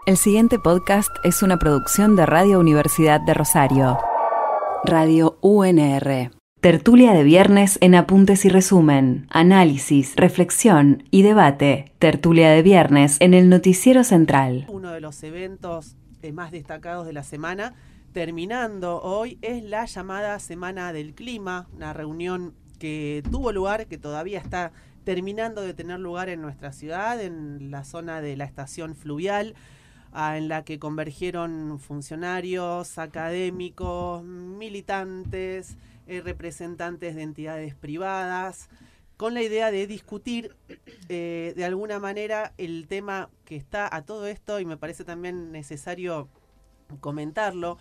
El siguiente podcast es una producción de Radio Universidad de Rosario. Radio UNR. Tertulia de viernes en Apuntes y Resumen. Análisis, reflexión y debate. Tertulia de viernes en el Noticiero Central. Uno de los eventos más destacados de la semana, terminando hoy, es la llamada Semana del Clima, una reunión que tuvo lugar, que todavía está terminando de tener lugar en nuestra ciudad, en la zona de la estación fluvial, en la que convergieron funcionarios, académicos, militantes, representantes de entidades privadas, con la idea de discutir de alguna manera el tema que está a todo esto, y me parece también necesario comentarlo,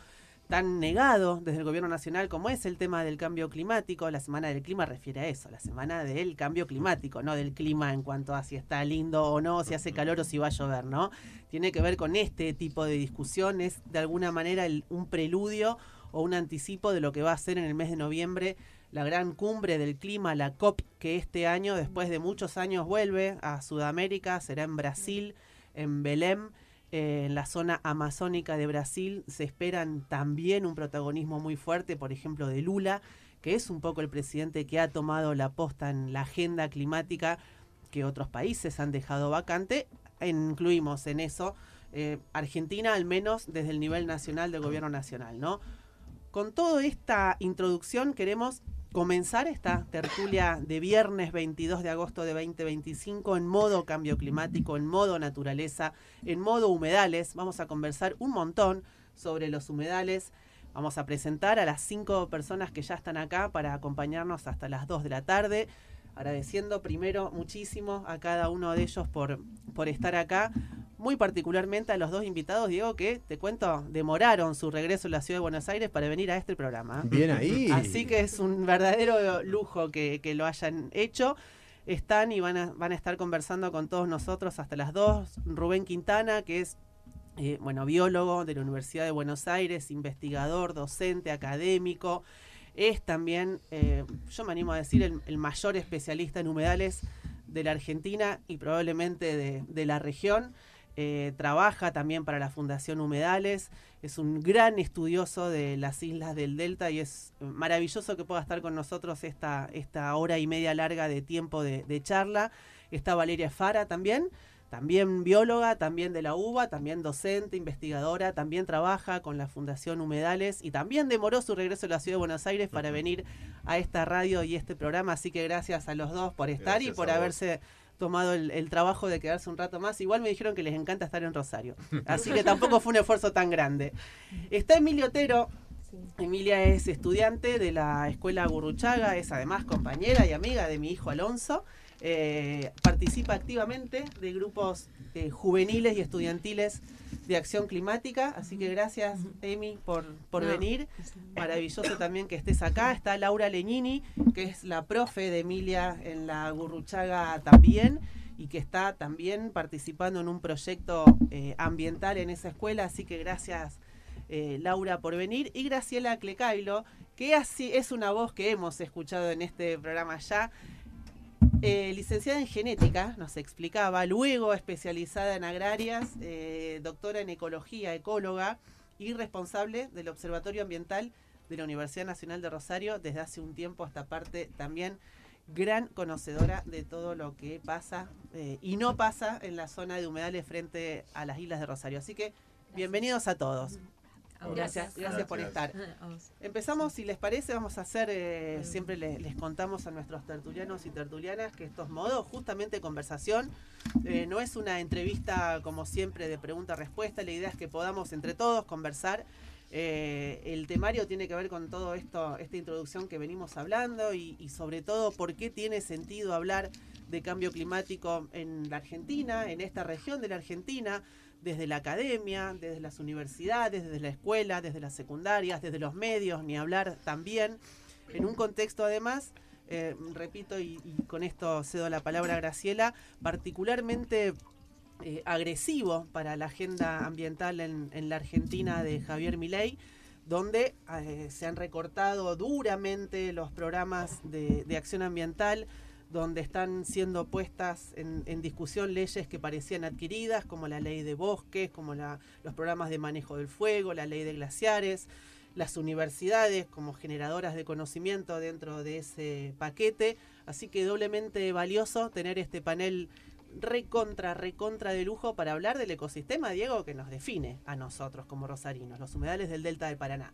tan negado desde el gobierno nacional como es el tema del cambio climático. La Semana del Clima refiere a eso, la Semana del Cambio Climático, no del clima en cuanto a si está lindo o no, si hace calor o si va a llover, ¿no? Tiene que ver con este tipo de discusiones, de alguna manera un preludio o un anticipo de lo que va a ser en el mes de noviembre la gran cumbre del clima, la COP, que este año, después de muchos años, vuelve a Sudamérica, será en Brasil, en Belém. En la zona amazónica de Brasil se esperan también un protagonismo muy fuerte, por ejemplo, de Lula, que es un poco el presidente que ha tomado la posta en la agenda climática que otros países han dejado vacante. Incluimos en eso Argentina, al menos desde el nivel nacional del gobierno nacional, ¿no? Con toda esta introducción queremos comenzar esta tertulia de viernes 22 de agosto de 2025 en modo cambio climático, en modo naturaleza, en modo humedales. Vamos a conversar un montón sobre los humedales. Vamos a presentar a las 5 personas que ya están acá para acompañarnos hasta las 2 de la tarde. Agradeciendo primero muchísimo a cada uno de ellos por estar acá. Muy particularmente a los 2 invitados, Diego, que, te cuento, demoraron su regreso a la ciudad de Buenos Aires para venir a este programa. Bien ahí. Así que es un verdadero lujo que lo hayan hecho. Están y van a estar conversando con todos nosotros hasta las 2. Rubén Quintana, que es biólogo de la Universidad de Buenos Aires, investigador, docente, académico. Es también, yo me animo a decir, el mayor especialista en humedales de la Argentina y probablemente de la región. Trabaja también para la Fundación Humedales, es un gran estudioso de las islas del Delta y es maravilloso que pueda estar con nosotros esta hora y media larga de tiempo de charla. Está Valeria Fara también bióloga, también de la UBA, también docente, investigadora, también trabaja con la Fundación Humedales y también demoró su regreso a la ciudad de Buenos Aires para venir a esta radio y este programa, así que gracias a los dos por estar. Gracias y por haberse tomado el trabajo de quedarse un rato más. Igual me dijeron que les encanta estar en Rosario, así que tampoco fue un esfuerzo tan grande. Está Emilia Otero. Emilia es estudiante de la Escuela Gurruchaga, es además compañera y amiga de mi hijo Alonso. Participa activamente de grupos juveniles y estudiantiles de acción climática, así que gracias, Emi, por venir. Maravilloso también que estés acá. Está Laura Legnini, que es la profe de Emilia en la Gurruchaga también, y que está también participando en un proyecto ambiental en esa escuela, así que gracias, Laura, por venir. Y Graciela Clecailo, que así es una voz que hemos escuchado en este programa ya. Licenciada en genética, nos explicaba, luego especializada en agrarias, doctora en ecología, ecóloga y responsable del Observatorio Ambiental de la Universidad Nacional de Rosario desde hace un tiempo hasta parte también gran conocedora de todo lo que pasa y no pasa en la zona de humedales frente a las islas de Rosario. Así que bienvenidos a todos. Gracias por estar. Empezamos, si les parece, vamos a hacer, siempre les contamos a nuestros tertulianos y tertulianas que estos modos, justamente conversación, no es una entrevista como siempre de pregunta-respuesta, la idea es que podamos entre todos conversar. El temario tiene que ver con todo esto, esta introducción que venimos hablando y sobre todo por qué tiene sentido hablar de cambio climático en la Argentina, en esta región de la Argentina, desde la academia, desde las universidades, desde la escuela, desde las secundarias, desde los medios, ni hablar también, en un contexto además, repito, y con esto cedo la palabra a Graciela, particularmente agresivo para la agenda ambiental en la Argentina de Javier Milei, donde se han recortado duramente los programas de acción ambiental, donde están siendo puestas en discusión leyes que parecían adquiridas, como la ley de bosques, como los programas de manejo del fuego, la ley de glaciares, las universidades como generadoras de conocimiento dentro de ese paquete. Así que doblemente valioso tener este panel recontra de lujo para hablar del ecosistema, Diego, que nos define a nosotros como rosarinos, los humedales del Delta del Paraná.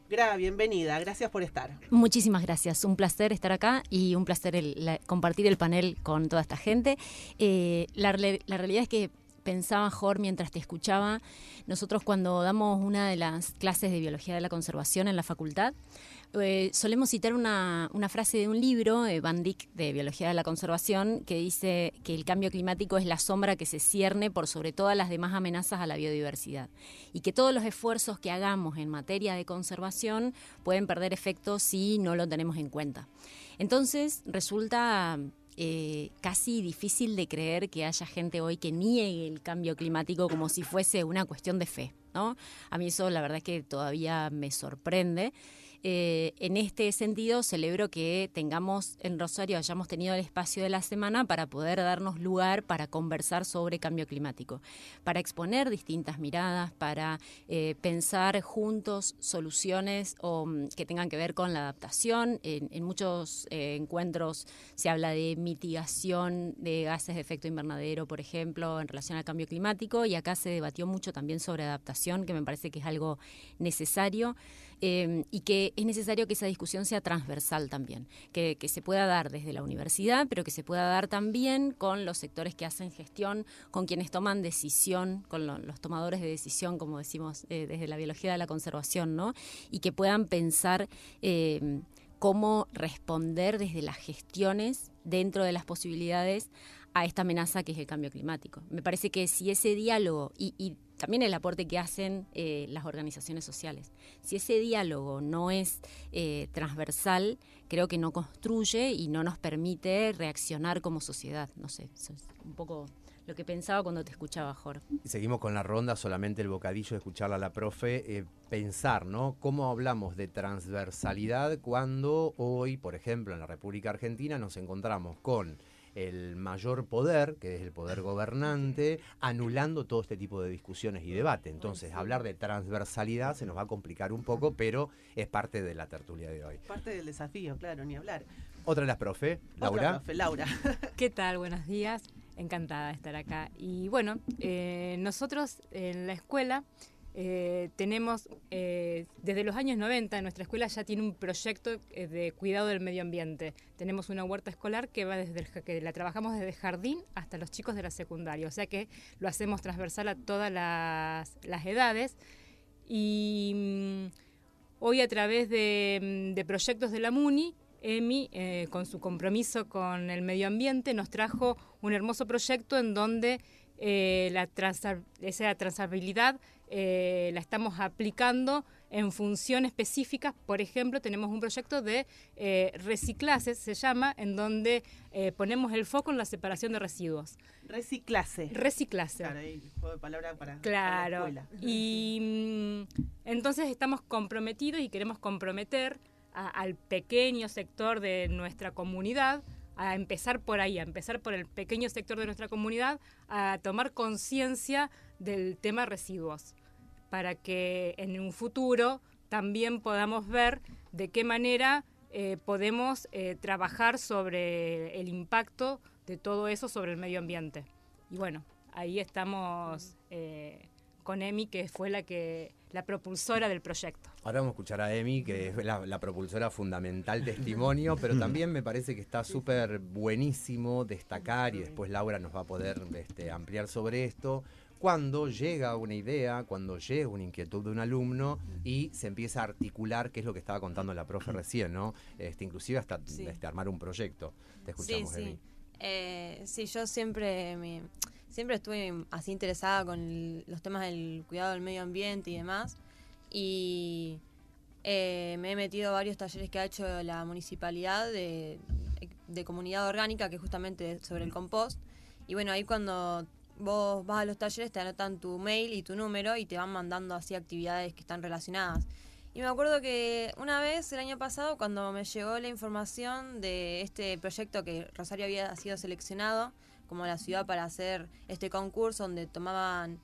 Gra, bienvenida, gracias por estar. Muchísimas gracias, un placer estar acá y un placer compartir el panel con toda esta gente. La realidad es que pensaba, Jor, mientras te escuchaba, nosotros cuando damos una de las clases de Biología de la Conservación en la facultad, solemos citar una frase de un libro, Van Dyck, de Biología de la Conservación, que dice que el cambio climático es la sombra que se cierne por sobre todas las demás amenazas a la biodiversidad y que todos los esfuerzos que hagamos en materia de conservación pueden perder efecto si no lo tenemos en cuenta. Entonces, resulta casi difícil de creer que haya gente hoy que niegue el cambio climático como si fuese una cuestión de fe, ¿no? A mí eso la verdad es que todavía me sorprende. En este sentido, celebro que tengamos en Rosario, hayamos tenido el espacio de la semana para poder darnos lugar para conversar sobre cambio climático, para exponer distintas miradas, para pensar juntos soluciones que tengan que ver con la adaptación. En muchos encuentros se habla de mitigación de gases de efecto invernadero, por ejemplo, en relación al cambio climático, y acá se debatió mucho también sobre adaptación, que me parece que es algo necesario. Y que es necesario que esa discusión sea transversal también, que se pueda dar desde la universidad, pero que se pueda dar también con los sectores que hacen gestión, con quienes toman decisión, con los tomadores de decisión, como decimos desde la biología de la conservación, ¿no? Y que puedan pensar cómo responder desde las gestiones dentro de las posibilidades a esta amenaza que es el cambio climático. Me parece que si ese diálogo y también el aporte que hacen las organizaciones sociales, si ese diálogo no es transversal, creo que no construye y no nos permite reaccionar como sociedad. No sé, eso es un poco lo que pensaba cuando te escuchaba, Jorge. Y seguimos con la ronda, solamente el bocadillo de escucharla a la profe, pensar, ¿no? ¿Cómo hablamos de transversalidad cuando hoy, por ejemplo, en la República Argentina nos encontramos con el mayor poder, que es el poder gobernante, anulando todo este tipo de discusiones y debate? Entonces, hablar de transversalidad se nos va a complicar un poco, pero es parte de la tertulia de hoy. Parte del desafío, claro, ni hablar. Otra de las profe, Laura. Otra profe, Laura. ¿Qué tal? Buenos días. Encantada de estar acá. Y bueno, nosotros en la escuela tenemos, desde los años 90, nuestra escuela ya tiene un proyecto de cuidado del medio ambiente. Tenemos una huerta escolar que va que la trabajamos desde jardín hasta los chicos de la secundaria, o sea que lo hacemos transversal a todas las edades. Y hoy, a través de proyectos de la MUNI, EMI, con su compromiso con el medio ambiente, nos trajo un hermoso proyecto en donde esa trazabilidad la estamos aplicando en funciones específicas. Por ejemplo, tenemos un proyecto de reciclaje, se llama, en donde ponemos el foco en la separación de residuos. Reciclaje. Claro, el juego de palabras para la escuela. Y entonces estamos comprometidos y queremos comprometer al pequeño sector de nuestra comunidad, a empezar por ahí, a empezar por el pequeño sector de nuestra comunidad, a tomar conciencia del tema residuos, para que en un futuro también podamos ver de qué manera podemos trabajar sobre el impacto de todo eso sobre el medio ambiente. Y bueno, ahí estamos con EMI, que fue la propulsora del proyecto. Ahora vamos a escuchar a Emi, que es la propulsora fundamental, testimonio, pero también me parece que está súper buenísimo destacar, y después Laura nos va a poder ampliar sobre esto, cuando llega una idea, cuando llega una inquietud de un alumno y se empieza a articular, que es lo que estaba contando la profe recién, ¿no? Inclusive hasta armar un proyecto. Te escuchamos, Emi. Sí, yo siempre estuve así interesada con los temas del cuidado del medio ambiente y demás, y me he metido a varios talleres que ha hecho la municipalidad de comunidad orgánica, que es justamente sobre el compost. Y bueno, ahí cuando vos vas a los talleres te anotan tu mail y tu número y te van mandando así actividades que están relacionadas. Y me acuerdo que una vez, el año pasado, cuando me llegó la información de este proyecto que Rosario había sido seleccionado como la ciudad para hacer este concurso donde tomaban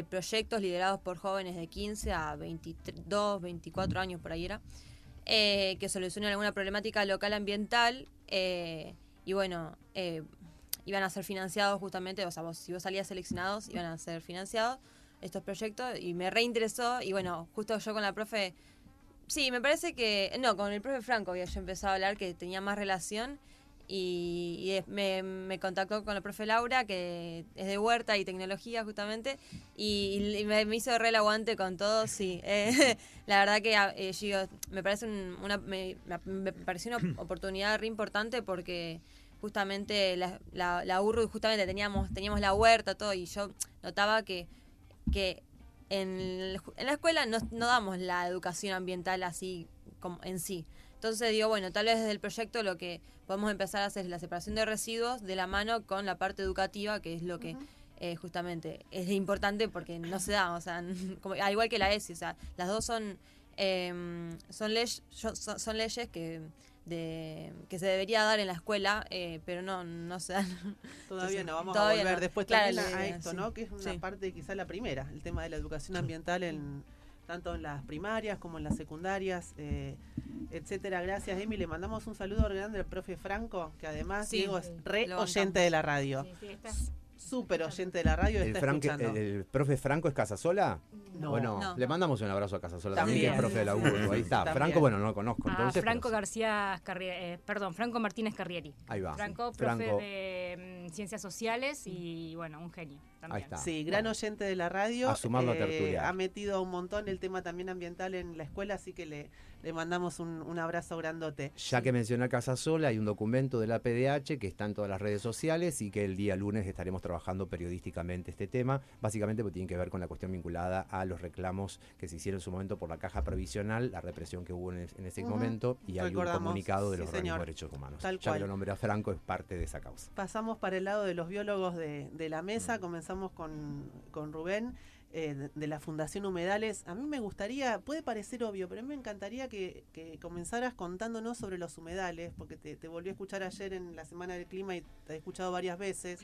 proyectos liderados por jóvenes de 15 a 22, 24 años, por ahí era, que solucionan alguna problemática local ambiental, y bueno, iban a ser financiados justamente, o sea, si vos salías seleccionados, iban a ser financiados estos proyectos, y me reinteresó, y bueno, justo yo con la profe, sí, me parece que, no, con el profe Franco había yo empezado a hablar, que tenía más relación, y me contactó con la profe Laura, que es de Huerta y Tecnología justamente, y me hizo re el aguante con todo, sí. La verdad que yo digo, me parece me pareció una oportunidad re importante, porque justamente la URRU, justamente teníamos la huerta, todo, y yo notaba que en la escuela no damos la educación ambiental así como en sí. Entonces digo, bueno, tal vez desde el proyecto lo que podemos empezar a hacer es la separación de residuos de la mano con la parte educativa, que es lo que justamente es importante, porque no se da, o sea, como, al igual que la ESI, o sea, las dos son leyes que se debería dar en la escuela, pero no se dan. Todavía no, vamos todavía a volver no. después Claro, también a esto, sí. ¿no? Que es una parte, quizá la primera, el tema de la educación ambiental tanto en las primarias como en las secundarias, etcétera. Gracias, Emi. Le mandamos un saludo grande al profe Franco, que además, Diego, es re oyente de la radio. Súper oyente de la radio, está escuchando. ¿El profe Franco es Casasola? No. Bueno, No. le mandamos un abrazo a Casasola también, que es También. profe de la URU. Ahí está. También. Franco, bueno, no lo conozco. Entonces, Franco pero García Franco Martínez Carrieri. ahí va. Franco, profe de Ciencias Sociales y bueno, un genio también. Ahí está. Sí, gran oyente de la radio. A sumarlo a tertuliar. Ha metido un montón el tema también ambiental en la escuela, así que le mandamos un abrazo grandote. Ya que mencioné a Casasola, hay un documento de la PDH que está en todas las redes sociales y que el día lunes estaremos trabajando periodísticamente este tema, básicamente porque tiene que ver con la cuestión vinculada a los reclamos que se hicieron en su momento por la caja provisional, la represión que hubo en ese momento, y hay un comunicado de los organismos de derechos humanos. Tal ya cual. que lo nombré a Franco, es parte de esa causa. Pasamos para el lado de los biólogos de la mesa, comenzamos con Rubén. De la Fundación Humedales. A mí me gustaría, puede parecer obvio, pero a mí me encantaría que comenzaras contándonos sobre los humedales, porque te volví a escuchar ayer en la Semana del Clima y te he escuchado varias veces.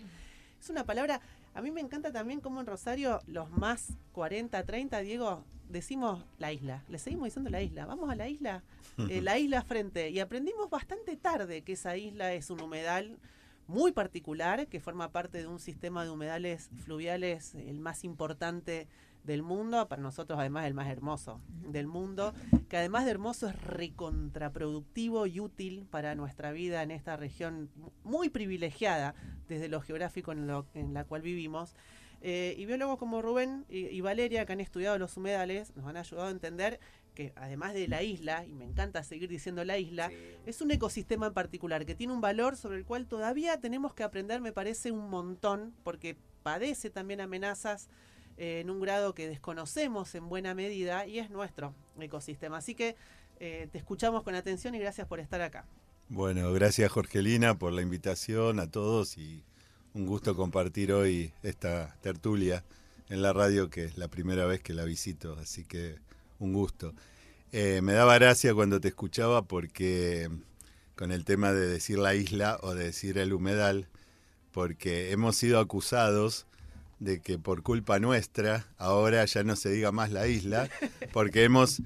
Es una palabra, a mí me encanta también como en Rosario, los más 40, 30, Diego, decimos la isla, le seguimos diciendo la isla, vamos a la isla, la isla frente, y aprendimos bastante tarde que esa isla es un humedal muy particular, que forma parte de un sistema de humedales fluviales, el más importante del mundo, para nosotros además el más hermoso del mundo, que además de hermoso es recontraproductivo y útil para nuestra vida en esta región muy privilegiada desde lo geográfico en la cual vivimos. Y biólogos como Rubén y Valeria, que han estudiado los humedales, nos han ayudado a entender que además de la isla, y me encanta seguir diciendo la isla, es un ecosistema en particular que tiene un valor sobre el cual todavía tenemos que aprender, me parece un montón, porque padece también amenazas en un grado que desconocemos en buena medida, y es nuestro ecosistema. Así que te escuchamos con atención y gracias por estar acá. Bueno, gracias Jorgelina por la invitación a todos, y un gusto compartir hoy esta tertulia en la radio, que es la primera vez que la visito, así que un gusto. Me daba gracia cuando te escuchaba, porque con el tema de decir la isla o de decir el humedal, porque hemos sido acusados de que por culpa nuestra ahora ya no se diga más la isla, porque hemos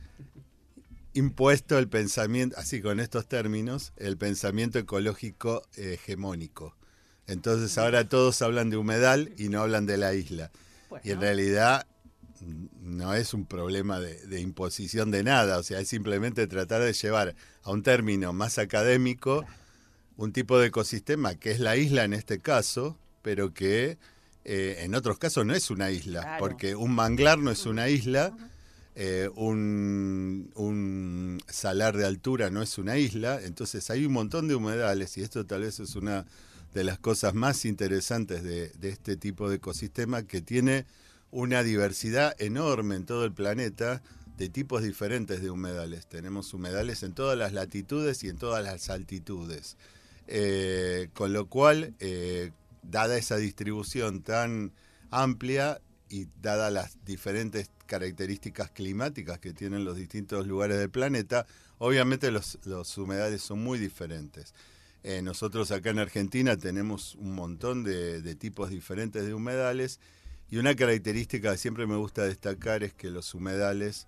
impuesto el pensamiento, así con estos términos, el pensamiento ecológico hegemónico. Entonces ahora todos hablan de humedal y no hablan de la isla. Bueno. Y en realidad no es un problema de imposición de nada, o sea, es simplemente tratar de llevar a un término más académico un tipo de ecosistema que es la isla en este caso, pero que en otros casos no es una isla, claro, porque un manglar no es una isla, un salar de altura no es una isla, entonces hay un montón de humedales, y esto tal vez es una de las cosas más interesantes de este tipo de ecosistema, que tiene una diversidad enorme en todo el planeta de tipos diferentes de humedales. Tenemos humedales en todas las latitudes y en todas las altitudes. Con lo cual, dada esa distribución tan amplia y dadas las diferentes características climáticas que tienen los distintos lugares del planeta, obviamente los humedales son muy diferentes. Nosotros acá en Argentina tenemos un montón de tipos diferentes de humedales, y una característica que siempre me gusta destacar es que los humedales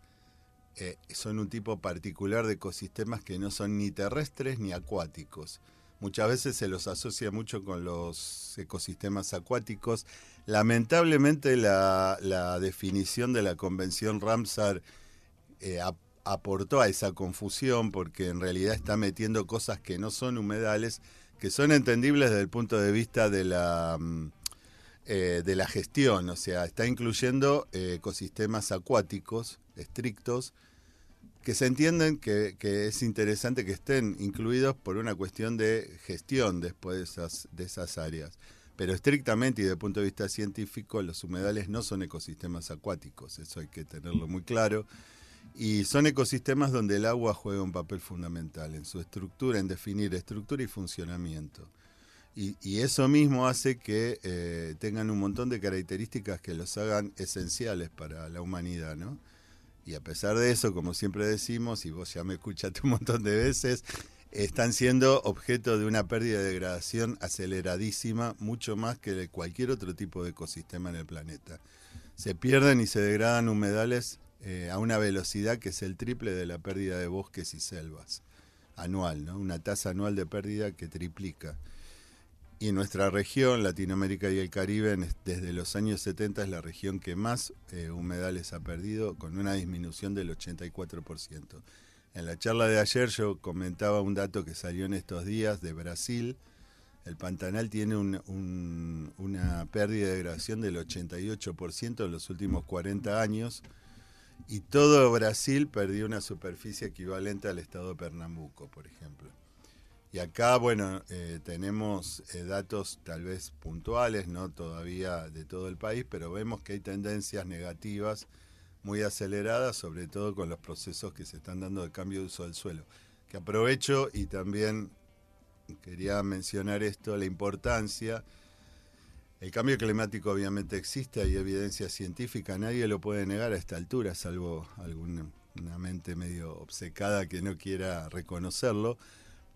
son un tipo particular de ecosistemas que no son ni terrestres ni acuáticos. Muchas veces se los asocia mucho con los ecosistemas acuáticos. Lamentablemente la definición de la Convención Ramsar aportó a esa confusión, porque en realidad está metiendo cosas que no son humedales, que son entendibles desde el punto de vista de la gestión. O sea, está incluyendo ecosistemas acuáticos estrictos, que se entienden que es interesante que estén incluidos por una cuestión de gestión después de esas áreas. Pero estrictamente y desde el punto de vista científico, los humedales no son ecosistemas acuáticos, eso hay que tenerlo muy claro. Y son ecosistemas donde el agua juega un papel fundamental en su estructura, en definir estructura y funcionamiento. Y eso mismo hace que tengan un montón de características que los hagan esenciales para la humanidad, ¿no? Y a pesar de eso, como siempre decimos, y vos ya me escuchaste un montón de veces, están siendo objeto de una pérdida de degradación aceleradísima, mucho más que de cualquier otro tipo de ecosistema en el planeta. Se pierden y se degradan humedales a una velocidad que es el triple de la pérdida de bosques y selvas anual, ¿no? Una tasa anual de pérdida que triplica. Y nuestra región, Latinoamérica y el Caribe, desde los años 70 es la región que más humedales ha perdido, con una disminución del 84%. En la charla de ayer yo comentaba un dato que salió en estos días de Brasil. El Pantanal tiene una pérdida de degradación del 88% en los últimos 40 años, y todo Brasil perdió una superficie equivalente al estado de Pernambuco, por ejemplo. Y acá, bueno, tenemos datos tal vez puntuales, no todavía de todo el país, pero vemos que hay tendencias negativas muy aceleradas, sobre todo con los procesos que se están dando de cambio de uso del suelo. Que aprovecho y también quería mencionar esto, la importancia. El cambio climático obviamente existe, hay evidencia científica, nadie lo puede negar a esta altura, salvo alguna mente medio obcecada que no quiera reconocerlo.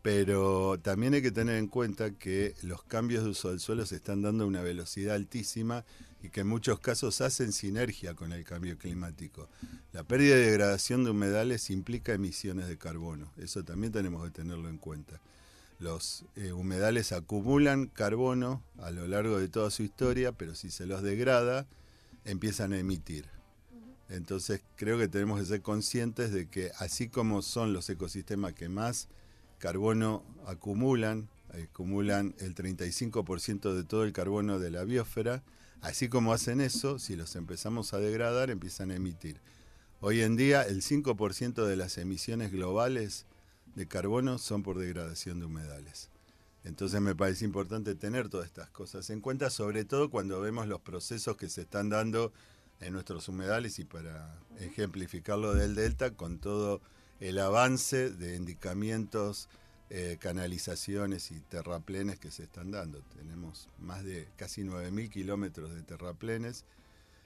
Pero también hay que tener en cuenta que los cambios de uso del suelo se están dando a una velocidad altísima y que en muchos casos hacen sinergia con el cambio climático. La pérdida y degradación de humedales implica emisiones de carbono, eso también tenemos que tenerlo en cuenta. Los humedales acumulan carbono a lo largo de toda su historia, pero si se los degrada, empiezan a emitir. Entonces creo que tenemos que ser conscientes de que así como son los ecosistemas que más carbono acumulan el 35% de todo el carbono de la biosfera, así como hacen eso, si los empezamos a degradar, empiezan a emitir. Hoy en día el 5% de las emisiones globales de carbono son por degradación de humedales. Entonces me parece importante tener todas estas cosas en cuenta, sobre todo cuando vemos los procesos que se están dando en nuestros humedales, y para ejemplificar lo del delta, con todo el avance de indicamientos, canalizaciones y terraplenes que se están dando. Tenemos más de casi 9.000 kilómetros de terraplenes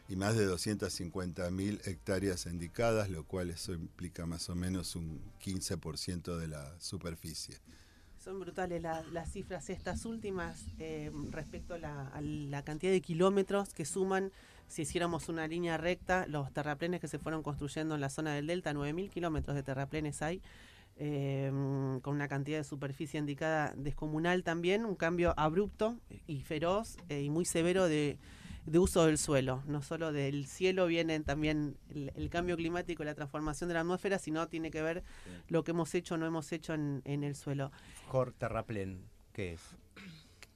y más de 250.000 hectáreas indicadas, lo cual eso implica más o menos un 15% de la superficie. Son brutales las cifras estas últimas respecto a la cantidad de kilómetros que suman. Si hiciéramos una línea recta, los terraplenes que se fueron construyendo en la zona del delta, 9.000 kilómetros de terraplenes hay, con una cantidad de superficie indicada descomunal también, un cambio abrupto y feroz y muy severo de uso del suelo. No solo del cielo viene también el cambio climático, la transformación de la atmósfera, sino tiene que ver lo que hemos hecho o no hemos hecho en el suelo. Jorge, terraplén, ¿qué es?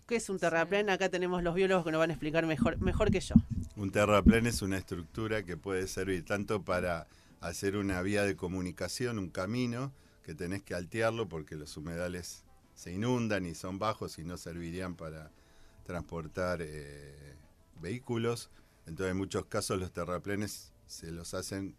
¿Qué es un terraplén? Acá tenemos los biólogos que nos van a explicar mejor que yo. Un terraplén es una estructura que puede servir tanto para hacer una vía de comunicación, un camino, que tenés que altearlo porque los humedales se inundan y son bajos y no servirían para transportar vehículos. Entonces en muchos casos los terraplenes se los hacen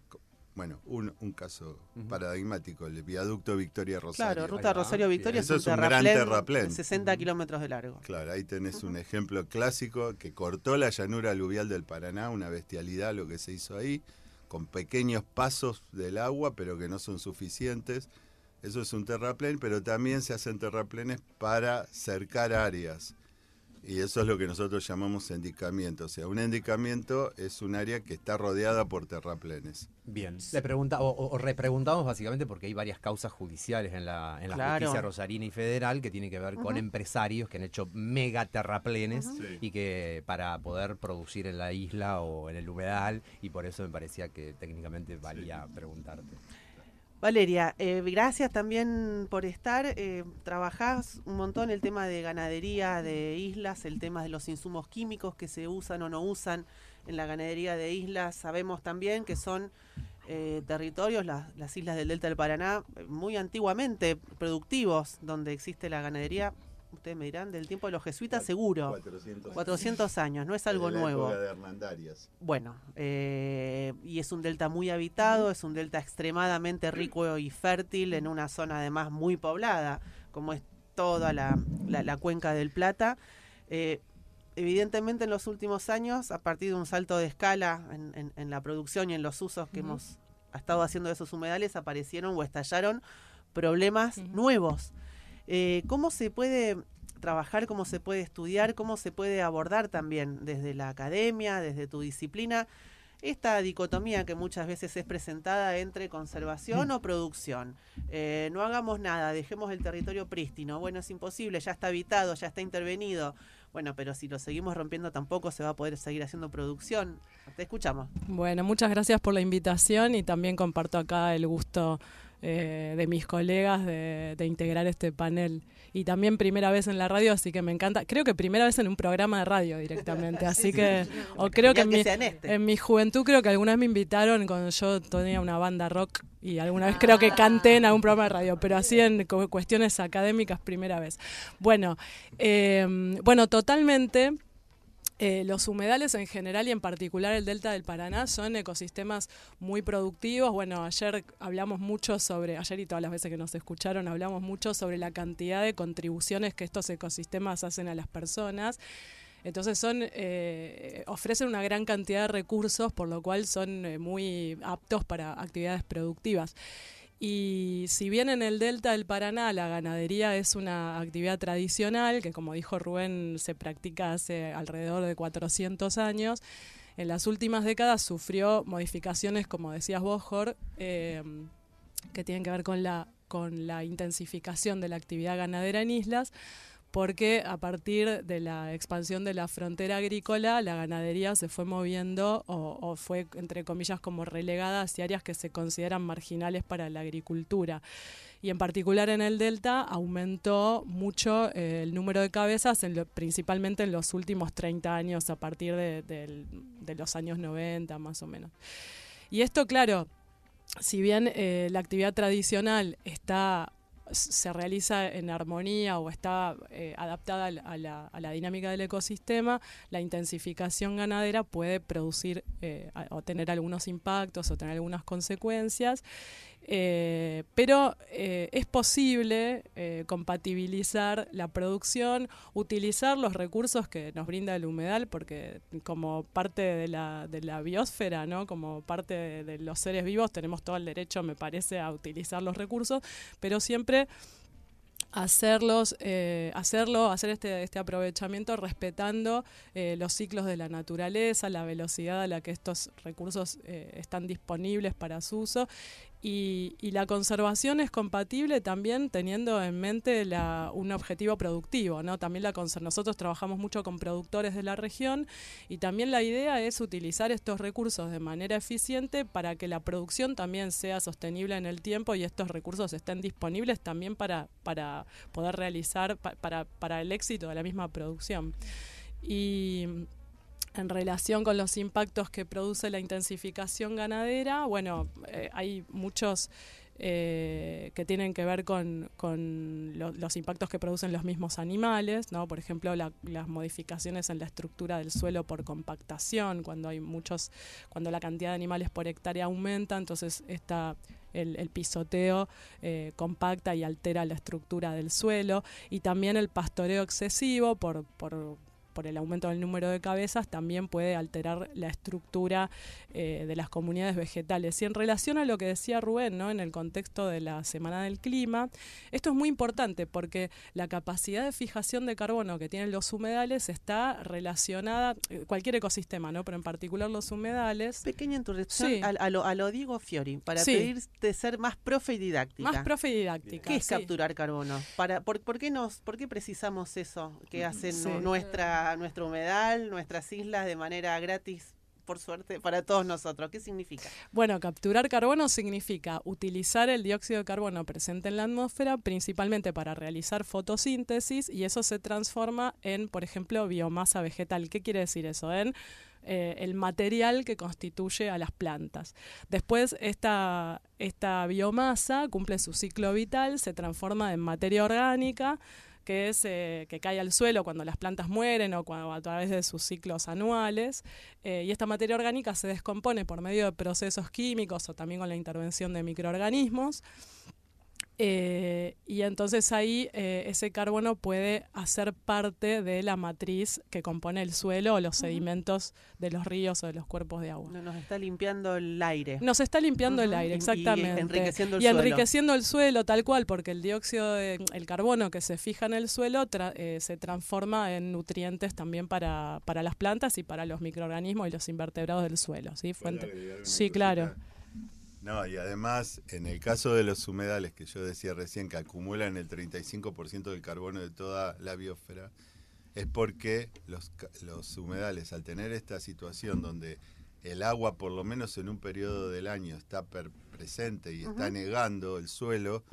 bueno, un caso paradigmático, el viaducto Victoria-Rosario. Claro, ruta Rosario-Victoria Eso es un gran terraplén. De 60 kilómetros de largo. Claro, ahí tenés un ejemplo clásico que cortó la llanura aluvial del Paraná, una bestialidad lo que se hizo ahí, con pequeños pasos del agua, pero que no son suficientes. Eso es un terraplén, pero también se hacen terraplenes para cercar áreas. Y eso es lo que nosotros llamamos endicamiento. O sea, un endicamiento es un área que está rodeada por terraplenes. Bien, le repreguntamos básicamente porque hay varias causas judiciales en la justicia rosarina y federal que tienen que ver con empresarios que han hecho mega terraplenes y que para poder producir en la isla o en el humedal, y por eso me parecía que técnicamente valía preguntarte. Valeria, gracias también por estar. Trabajás un montón el tema de ganadería de islas, el tema de los insumos químicos que se usan o no usan en la ganadería de islas. Sabemos también que son territorios, las islas del Delta del Paraná, muy antiguamente productivos, donde existe la ganadería. Ustedes me dirán, del tiempo de los jesuitas, seguro. 400 años, no es algo nuevo. De Hernandarias. Bueno, y es un delta muy habitado, es un delta extremadamente rico y fértil en una zona además muy poblada, como es toda la cuenca del Plata. Evidentemente en los últimos años, a partir de un salto de escala en la producción y en los usos que hemos estado haciendo de esos humedales, aparecieron o estallaron problemas nuevos. ¿Cómo se puede trabajar, cómo se puede estudiar, cómo se puede abordar también desde la academia, desde tu disciplina, esta dicotomía que muchas veces es presentada entre conservación o producción? No hagamos nada, dejemos el territorio prístino. Bueno, es imposible, ya está habitado, ya está intervenido. Bueno, pero si lo seguimos rompiendo tampoco se va a poder seguir haciendo producción. Te escuchamos. Bueno, muchas gracias por la invitación y también comparto acá el gusto de mis colegas de integrar este panel. Y también primera vez en la radio, así que me encanta. Creo que primera vez en un programa de radio directamente, así que... O creo que en mi juventud creo que alguna vez me invitaron cuando yo tenía una banda rock y alguna vez creo que canté en algún programa de radio, pero así en cuestiones académicas primera vez. Bueno, totalmente... los humedales en general y en particular el Delta del Paraná son ecosistemas muy productivos. Bueno, ayer hablamos mucho ayer y todas las veces que nos escucharon, hablamos mucho sobre la cantidad de contribuciones que estos ecosistemas hacen a las personas. Entonces ofrecen una gran cantidad de recursos, por lo cual son muy aptos para actividades productivas. Y si bien en el Delta del Paraná la ganadería es una actividad tradicional, que como dijo Rubén se practica hace alrededor de 400 años, en las últimas décadas sufrió modificaciones, como decías vos, Jor, que tienen que ver con la intensificación de la actividad ganadera en islas, porque a partir de la expansión de la frontera agrícola, la ganadería se fue moviendo o fue, entre comillas, como relegada hacia áreas que se consideran marginales para la agricultura. Y en particular en el Delta aumentó mucho el número de cabezas, principalmente en los últimos 30 años, a partir de los años 90 más o menos. Y esto, claro, si bien la actividad tradicional se realiza en armonía o está adaptada a la dinámica del ecosistema, la intensificación ganadera puede producir o tener algunos impactos o tener algunas consecuencias, pero es posible compatibilizar la producción, utilizar los recursos que nos brinda el humedal, porque como parte de la biosfera, ¿no? Como parte de los seres vivos tenemos todo el derecho, me parece, a utilizar los recursos, pero siempre hacer este aprovechamiento respetando los ciclos de la naturaleza, la velocidad a la que estos recursos están disponibles para su uso, y la conservación es compatible también teniendo en mente un objetivo productivo, ¿no? También nosotros trabajamos mucho con productores de la región y también la idea es utilizar estos recursos de manera eficiente para que la producción también sea sostenible en el tiempo y estos recursos estén disponibles también para poder realizar, para el éxito de la misma producción. Y en relación con los impactos que produce la intensificación ganadera, bueno, hay muchos que tienen que ver con los impactos que producen los mismos animales, ¿no? Por ejemplo, las modificaciones en la estructura del suelo por compactación, cuando la cantidad de animales por hectárea aumenta, entonces el pisoteo compacta y altera la estructura del suelo, y también el pastoreo excesivo por el aumento del número de cabezas también puede alterar la estructura de las comunidades vegetales. Y en relación a lo que decía Rubén, ¿no? En el contexto de la Semana del Clima, esto es muy importante porque la capacidad de fijación de carbono que tienen los humedales está relacionada, cualquier ecosistema, ¿no? Pero en particular los humedales. Pequeña interrupción Sí. a lo Diego Fiori, para Sí. pedirte ser más profe y didáctica. Más profe y didáctica. ¿Qué es sí. capturar carbono? ¿Por qué precisamos eso que hacen Sí. nuestro humedal, nuestras islas de manera gratis, por suerte, para todos nosotros? ¿Qué significa? Bueno, capturar carbono significa utilizar el dióxido de carbono presente en la atmósfera principalmente para realizar fotosíntesis, y eso se transforma en, por ejemplo, biomasa vegetal. ¿Qué quiere decir eso? En el material que constituye a las plantas. Después esta biomasa cumple su ciclo vital, se transforma en materia orgánica, que es que cae al suelo cuando las plantas mueren o a través de sus ciclos anuales, y esta materia orgánica se descompone por medio de procesos químicos o también con la intervención de microorganismos. Y entonces ahí ese carbono puede hacer parte de la matriz que compone el suelo o los sedimentos de los ríos o de los cuerpos de agua. Nos está limpiando el aire. Nos está limpiando el aire, exactamente. Y enriqueciendo el y suelo. enriqueciendo el suelo, tal cual, porque el dióxido, el carbono que se fija en el suelo se transforma en nutrientes también para las plantas y para los microorganismos y los invertebrados del suelo. ¿Sí? Sí, claro. No, y además, en el caso de los humedales, que yo decía recién, que acumulan el 35% del carbono de toda la biosfera, es porque los humedales, al tener esta situación donde el agua, por lo menos en un periodo del año, está presente y está negando el suelo,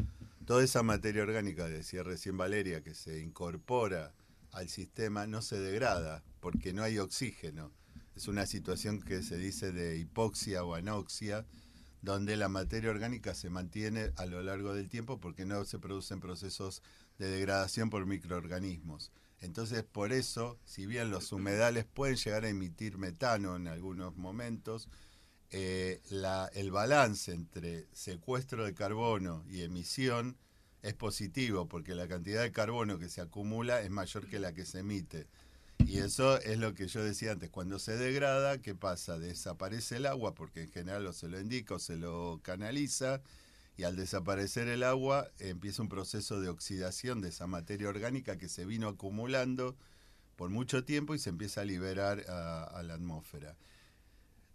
toda esa materia orgánica, decía recién Valeria, que se incorpora al sistema, no se degrada, porque no hay oxígeno. Es una situación que se dice de hipoxia o anoxia, donde la materia orgánica se mantiene a lo largo del tiempo porque no se producen procesos de degradación por microorganismos. Entonces, por eso, si bien los humedales pueden llegar a emitir metano en algunos momentos, el balance entre secuestro de carbono y emisión es positivo, porque la cantidad de carbono que se acumula es mayor que la que se emite. Y eso es lo que yo decía antes, cuando se degrada, ¿qué pasa? Desaparece el agua, porque en general o se lo indica o se lo canaliza, y al desaparecer el agua empieza un proceso de oxidación de esa materia orgánica que se vino acumulando por mucho tiempo y se empieza a liberar a la atmósfera.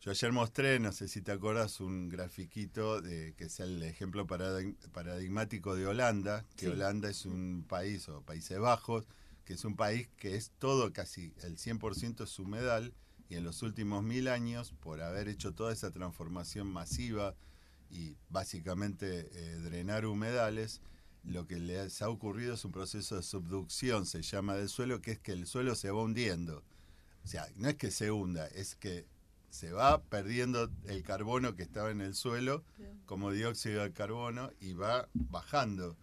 Yo ayer mostré, no sé si te acuerdas, un grafiquito que es el ejemplo paradigmático de Holanda, que sí. Holanda es un país, o Países Bajos, que es un país que es todo, casi el 100% es humedal, y en los últimos 1000 años, por haber hecho toda esa transformación masiva y básicamente drenar humedales, lo que les ha ocurrido es un proceso de subducción, se llama, del suelo, que es que el suelo se va hundiendo. O sea, no es que se hunda, es que se va perdiendo el carbono que estaba en el suelo como dióxido de carbono y va bajando.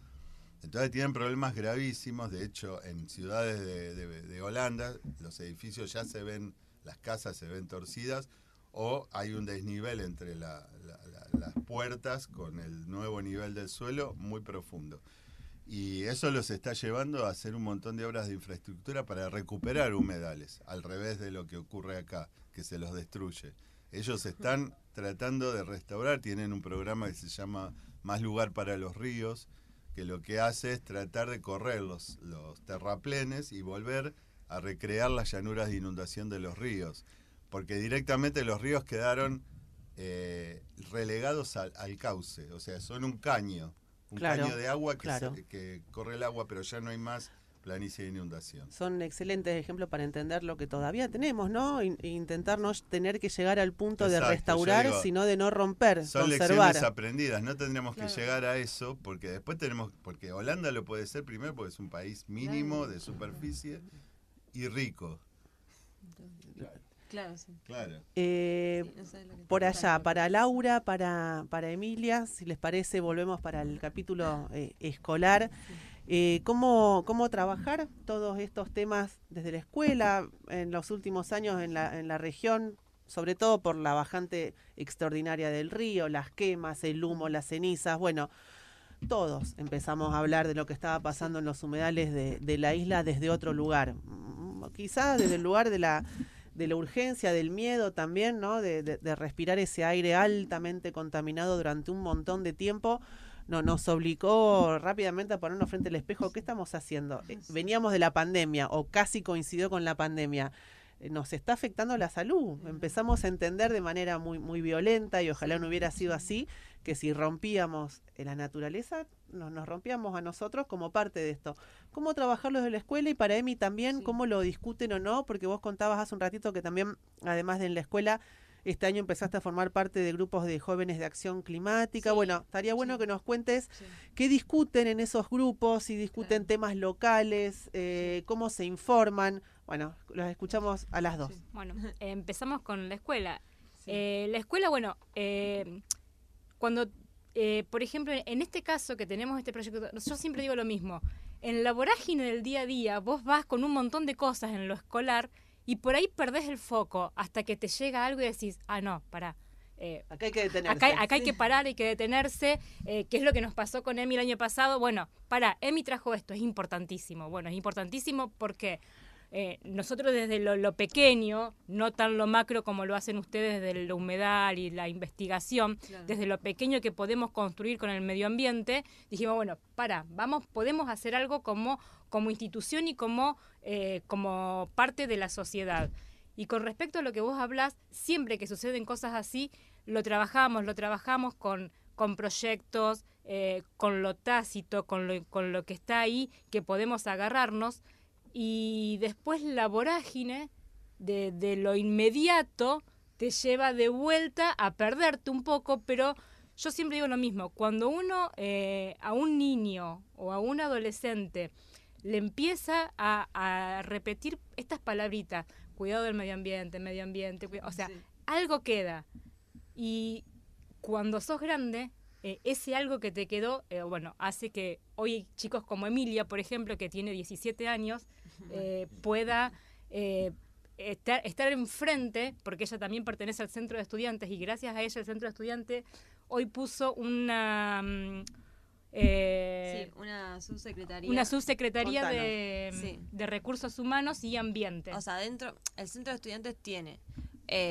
Entonces tienen problemas gravísimos. De hecho, en ciudades de Holanda los edificios ya se ven, las casas se ven torcidas, o hay un desnivel entre las puertas con el nuevo nivel del suelo muy profundo. Y eso los está llevando a hacer un montón de obras de infraestructura para recuperar humedales, al revés de lo que ocurre acá, que se los destruye. Ellos están tratando de restaurar, tienen un programa que se llama Más Lugar para los Ríos, que lo que hace es tratar de correr los terraplenes y volver a recrear las llanuras de inundación de los ríos, porque directamente los ríos quedaron relegados al cauce, o sea, son un caño de agua que corre el agua, pero ya no hay más planicie de inundación. Son excelentes ejemplos para entender lo que todavía tenemos, ¿no? Intentar no tener que llegar al punto de restaurar, sino de no romper, son conservar. Lecciones aprendidas, no tendríamos que llegar a eso, porque después porque Holanda lo puede ser primero porque es un país mínimo de superficie y rico. Claro, sí. Claro. Sí, no sabes lo que Por te allá, pasa. para Laura, para Emilia, si les parece, volvemos para el capítulo escolar. ¿Cómo trabajar todos estos temas desde la escuela en los últimos años en la región, sobre todo por la bajante extraordinaria del río, las quemas, el humo, las cenizas? Bueno, todos empezamos a hablar de lo que estaba pasando en los humedales de la isla desde otro lugar. Quizás desde el lugar de la urgencia, del miedo también, ¿no? De respirar ese aire altamente contaminado durante un montón de tiempo. Nos obligó rápidamente a ponernos frente al espejo. ¿Qué estamos haciendo? Veníamos de la pandemia, o casi coincidió con la pandemia. Nos está afectando la salud. Empezamos a entender de manera muy, muy violenta, y ojalá no hubiera sido así, que si rompíamos la naturaleza, nos rompíamos a nosotros como parte de esto. ¿Cómo trabajarlo desde la escuela? Y para Emi también, ¿cómo lo discuten o no? Porque vos contabas hace un ratito que también, además de en la escuela, este año empezaste a formar parte de grupos de jóvenes de acción climática. Bueno, estaría bueno que nos cuentes qué discuten en esos grupos, si discuten temas locales, cómo se informan. Bueno, los escuchamos a las dos. Bueno, empezamos con la escuela. La escuela, bueno, cuando, por ejemplo, en este caso que tenemos este proyecto, yo siempre digo lo mismo. En la vorágine del día a día, vos vas con un montón de cosas en lo escolar y por ahí perdés el foco hasta que te llega algo y decís, no, pará. Acá hay que detenerse. Acá hay que parar, hay que detenerse. ¿Qué es lo que nos pasó con Emi el año pasado? Bueno, Emi trajo esto, es importantísimo. Bueno, es importantísimo porque nosotros desde lo pequeño, no tan lo macro como lo hacen ustedes desde la humedal y la investigación, desde lo pequeño que podemos construir con el medio ambiente, dijimos, bueno, podemos hacer algo como institución y como parte de la sociedad. Y con respecto a lo que vos hablás, siempre que suceden cosas así, lo trabajamos con proyectos, con lo tácito, con lo que está ahí, que podemos agarrarnos. Y después la vorágine de lo inmediato te lleva de vuelta a perderte un poco, pero yo siempre digo lo mismo, cuando uno a un niño o a un adolescente le empieza a repetir estas palabritas, cuidado del medio ambiente, o sea, algo queda. Y cuando sos grande, ese algo que te quedó, hace que hoy chicos como Emilia, por ejemplo, que tiene 17 años, pueda estar enfrente, porque ella también pertenece al centro de estudiantes, y gracias a ella el centro de estudiantes hoy puso una subsecretaría de recursos humanos y ambiente. O sea, dentro el centro de estudiantes tiene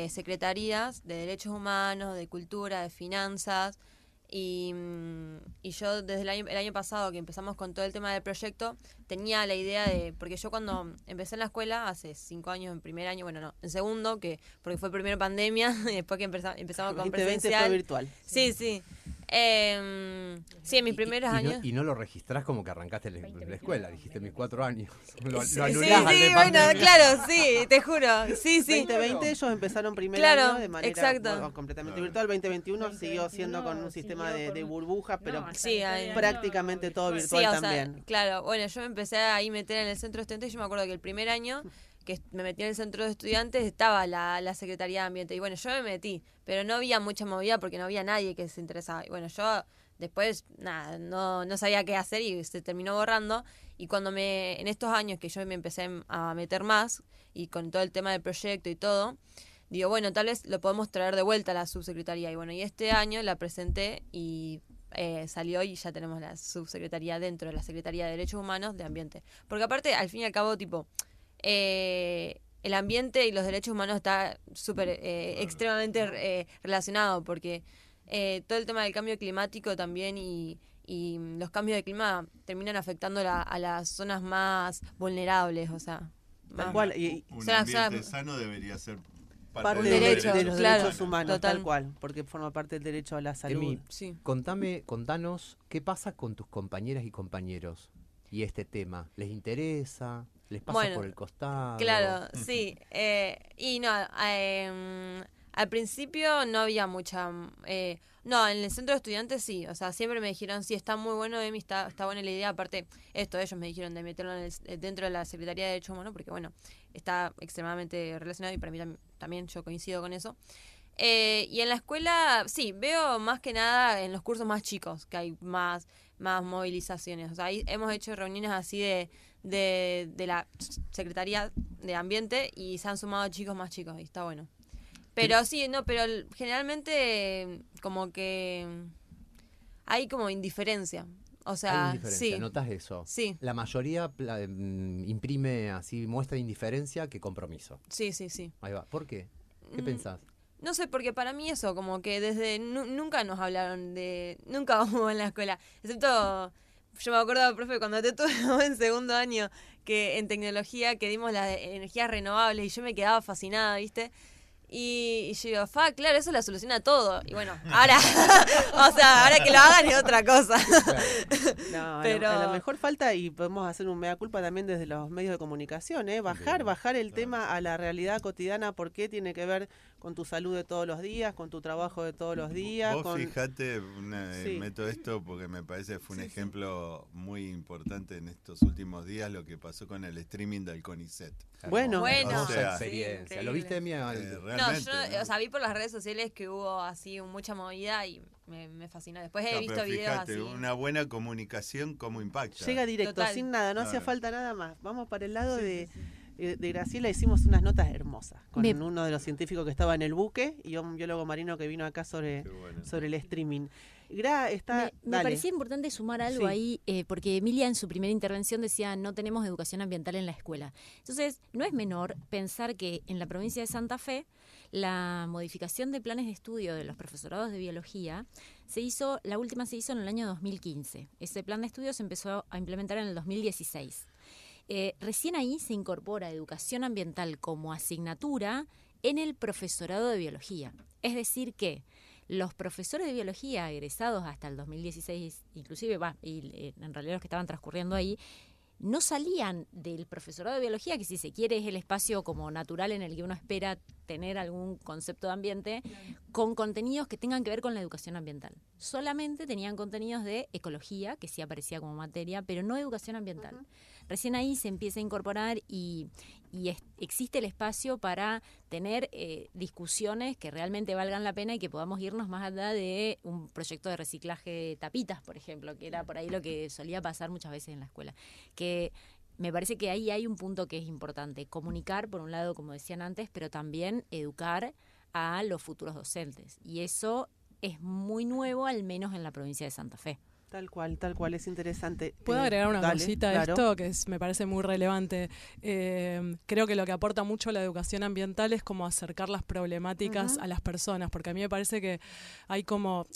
secretarías de derechos humanos, de cultura, de finanzas. Y yo desde el año pasado que empezamos con todo el tema del proyecto tenía la idea porque yo cuando empecé en la escuela hace 5 años, en primer año, en segundo, porque fue primero pandemia y después que empezamos con 2020 presencial. fue virtual. Sí. En mis primeros años. Y no lo registrás como que arrancaste en la escuela, dijiste mis 4 años. Lo Sí, anulás al de bueno, pandemia. claro, sí, te juro. Sí. 2020 ellos empezaron primer Claro, año de manera exacto. completamente virtual. 2021 siguió siendo con un sistema de burbujas, pero Sí, prácticamente todo virtual Sí, o sea, también. claro, bueno, yo me empecé a ahí meter en el centro de estudiantes y yo me acuerdo que el primer año que me metí en el centro de estudiantes estaba la Secretaría de Ambiente y bueno, yo me metí, pero no había mucha movida porque no había nadie que se interesaba. Y bueno, yo después, nada, no sabía qué hacer y se terminó borrando. Y cuando en estos años que yo me empecé a meter más y con todo el tema del proyecto y todo, digo, bueno, tal vez lo podemos traer de vuelta a la subsecretaría. Y bueno, y este año la presenté y salió y ya tenemos la subsecretaría dentro de la Secretaría de Derechos Humanos de Ambiente. Porque aparte, al fin y al cabo, el ambiente y los derechos humanos está súper extremadamente relacionado porque todo el tema del cambio climático también y los cambios de clima terminan afectando a las zonas más vulnerables, o sea. Tal cual. Un ambiente sano debería ser parte Un de derecho, los claro, derechos humanos, total. tal cual, porque forma parte del derecho a la salud. Emi, Sí. contanos qué pasa con tus compañeras y compañeros y este tema. ¿Les interesa? ¿Les pasa Bueno, por el costado? Claro, sí. Y no, Al principio no había mucha... no, en el centro de estudiantes sí. O sea, siempre me dijeron, sí, está muy bueno, Emi, está buena la idea. Aparte, ellos me dijeron de meterlo dentro de la Secretaría de Derechos Humanos, porque bueno, está extremadamente relacionado y para mí también yo coincido con eso. Y en la escuela, sí, veo más que nada en los cursos más chicos, que hay más movilizaciones. O sea, ahí hemos hecho reuniones así de la Secretaría de Ambiente y se han sumado chicos más chicos y está bueno. Pero sí, no, pero generalmente como que hay como indiferencia. O sea, hay indiferencia, sí. ¿notas eso? Sí. La mayoría imprime así, muestra indiferencia que compromiso. Sí, sí, sí. Ahí va. ¿Por qué? ¿Qué pensás? No sé, porque para mí eso, como que desde nunca nos hablaron nunca hubo en la escuela, excepto, yo me acuerdo, profe, cuando te tuve en segundo año, que en tecnología, que dimos las energías renovables y yo me quedaba fascinada, ¿viste? Y yo digo, claro, eso la soluciona todo. Y bueno, ahora, o sea, ahora que lo hagan es otra cosa. No, pero a lo mejor falta, y podemos hacer un mea culpa también desde los medios de comunicación, bajar el tema a la realidad cotidiana, porque tiene que ver con tu salud de todos los días, con tu trabajo de todos los días. Vos fijate, meto esto porque me parece que fue un ejemplo muy importante en estos últimos días, lo que pasó con el streaming del CONICET. Bueno, o sea, experiencia. ¿Lo viste, Mía? No, yo, o sea, vi por las redes sociales que hubo así mucha movida y me fascinó. Después he visto videos fíjate, así. Una buena comunicación, ¿cómo impacta? Llega directo, Total. sin nada, no hacía Claro. falta nada más. Vamos para el lado de Graciela, hicimos unas notas hermosas con uno de los científicos que estaba en el buque y un biólogo marino que vino acá sobre el streaming. Me parecía importante sumar algo ahí, porque Emilia en su primera intervención decía no tenemos educación ambiental en la escuela. Entonces, no es menor pensar que en la provincia de Santa Fe la modificación de planes de estudio de los profesorados de biología la última se hizo en el año 2015. Ese plan de estudio se empezó a implementar en el 2016. Recién ahí se incorpora educación ambiental como asignatura en el profesorado de biología. Es decir que los profesores de biología egresados hasta el 2016, inclusive, en realidad los que estaban transcurriendo ahí, no salían del profesorado de biología, que si se quiere es el espacio como natural en el que uno espera tener algún concepto de ambiente, con contenidos que tengan que ver con la educación ambiental. Solamente tenían contenidos de ecología, que sí aparecía como materia, pero no educación ambiental. Recién ahí se empieza a incorporar y existe el espacio para tener discusiones que realmente valgan la pena y que podamos irnos más allá de un proyecto de reciclaje de tapitas, por ejemplo, que era por ahí lo que solía pasar muchas veces en la escuela. Que me parece que ahí hay un punto que es importante, comunicar, por un lado, como decían antes, pero también educar a los futuros docentes. Y eso es muy nuevo, al menos en la provincia de Santa Fe. Tal cual, es interesante. ¿Puedo agregar una cosita a claro. esto que me parece muy relevante? Creo que lo que aporta mucho la educación ambiental es como acercar las problemáticas a las personas, porque a mí me parece que hay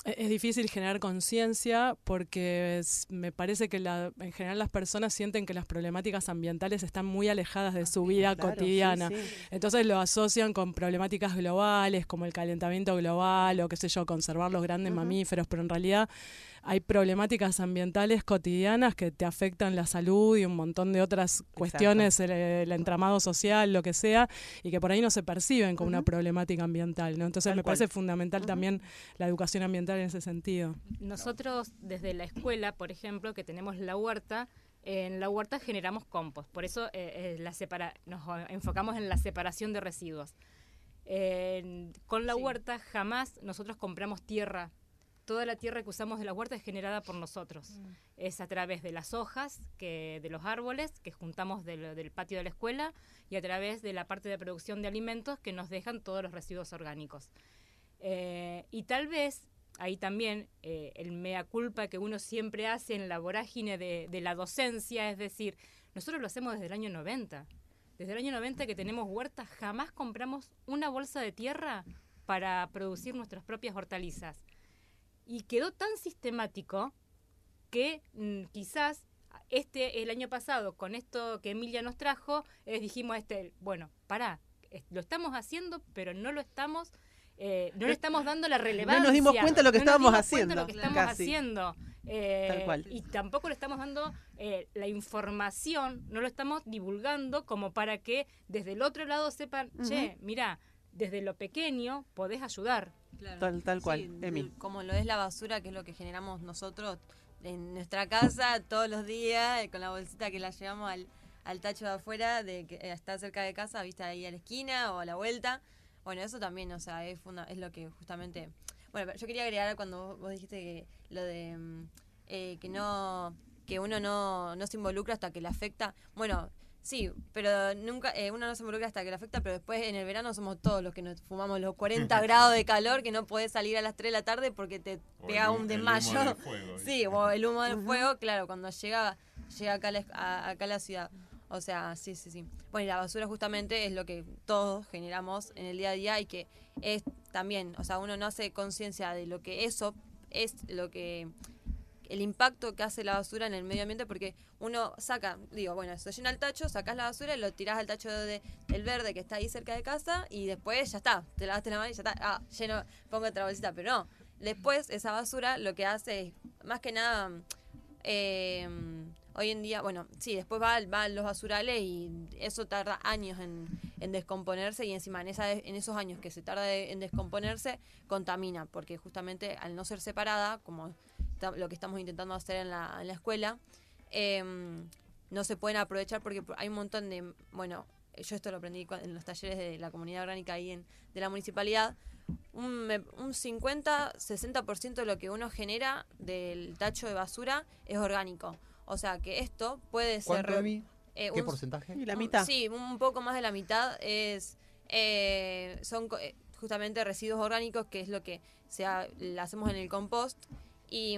es difícil generar conciencia porque me parece que en general las personas sienten que las problemáticas ambientales están muy alejadas de su vida cotidiana. Sí. Entonces lo asocian con problemáticas globales como el calentamiento global o qué sé yo, conservar los grandes mamíferos, pero en realidad hay problemáticas ambientales cotidianas que te afectan la salud y un montón de otras cuestiones, el entramado social, lo que sea, y que por ahí no se perciben como una problemática ambiental, ¿no? Entonces me parece fundamental también la educación ambiental en ese sentido. Nosotros desde la escuela, por ejemplo, que tenemos la huerta, en la huerta generamos compost, por eso nos enfocamos en la separación de residuos. Con la huerta jamás nosotros compramos tierra. Toda la tierra que usamos de la huerta es generada por nosotros. Es a través de las hojas de los árboles que juntamos del patio de la escuela y a través de la parte de producción de alimentos que nos dejan todos los residuos orgánicos. Y tal vez ahí también el mea culpa que uno siempre hace en la vorágine de la docencia, es decir, nosotros lo hacemos desde el año 90. Desde el año 90 que tenemos huertas, jamás compramos una bolsa de tierra para producir nuestras propias hortalizas. Y quedó tan sistemático que quizás el año pasado, con esto que Emilia nos trajo, dijimos bueno, lo estamos haciendo, pero no lo estamos, no le estamos dando la relevancia. No nos dimos cuenta de lo que estábamos haciendo. Tal cual. Y tampoco le estamos dando la información, no lo estamos divulgando como para que desde el otro lado sepan, che, mirá, desde lo pequeño podés ayudar. Claro. Tal cual, Sí, Emi. como lo es la basura, que es lo que generamos nosotros en nuestra casa todos los días, con la bolsita que la llevamos al tacho de afuera, de que está cerca de casa, viste, ahí a la esquina o a la vuelta. Bueno, eso también, o sea, es lo que justamente... Bueno, pero yo quería agregar cuando vos dijiste que lo de que uno no se involucra hasta que le afecta. Bueno, sí, pero nunca uno no se involucra hasta que le afecta, pero después en el verano somos todos los que nos fumamos los 40 grados de calor, que no podés salir a las 3 de la tarde porque te pega un desmayo. El humo del fuego, sí, o el humo del fuego, claro, cuando llega acá a la ciudad. O sea, sí. Bueno, y la basura justamente es lo que todos generamos en el día a día y que es también, o sea, uno no hace conciencia de lo que eso es, lo que el impacto que hace la basura en el medio ambiente, porque uno saca, se llena el tacho, sacás la basura y lo tirás al tacho del verde que está ahí cerca de casa y después ya está, te lavaste la mano y ya está, lleno, pongo otra bolsita, pero no. Después esa basura lo que hace es, más que nada, hoy en día, bueno, sí, después va a los basurales y eso tarda años en descomponerse y encima en esos años que se tarda en descomponerse, contamina, porque justamente al no ser separada, como lo que estamos intentando hacer en la escuela, no se pueden aprovechar porque hay un montón de, bueno, yo esto lo aprendí en los talleres de la comunidad orgánica ahí de la municipalidad, un 50-60% de lo que uno genera del tacho de basura es orgánico. O sea que esto puede ser... ¿Cuánto, Emi? ¿Qué porcentaje? Y la mitad. Sí, un poco más de la mitad son justamente residuos orgánicos, que es lo que hacemos en el compost, y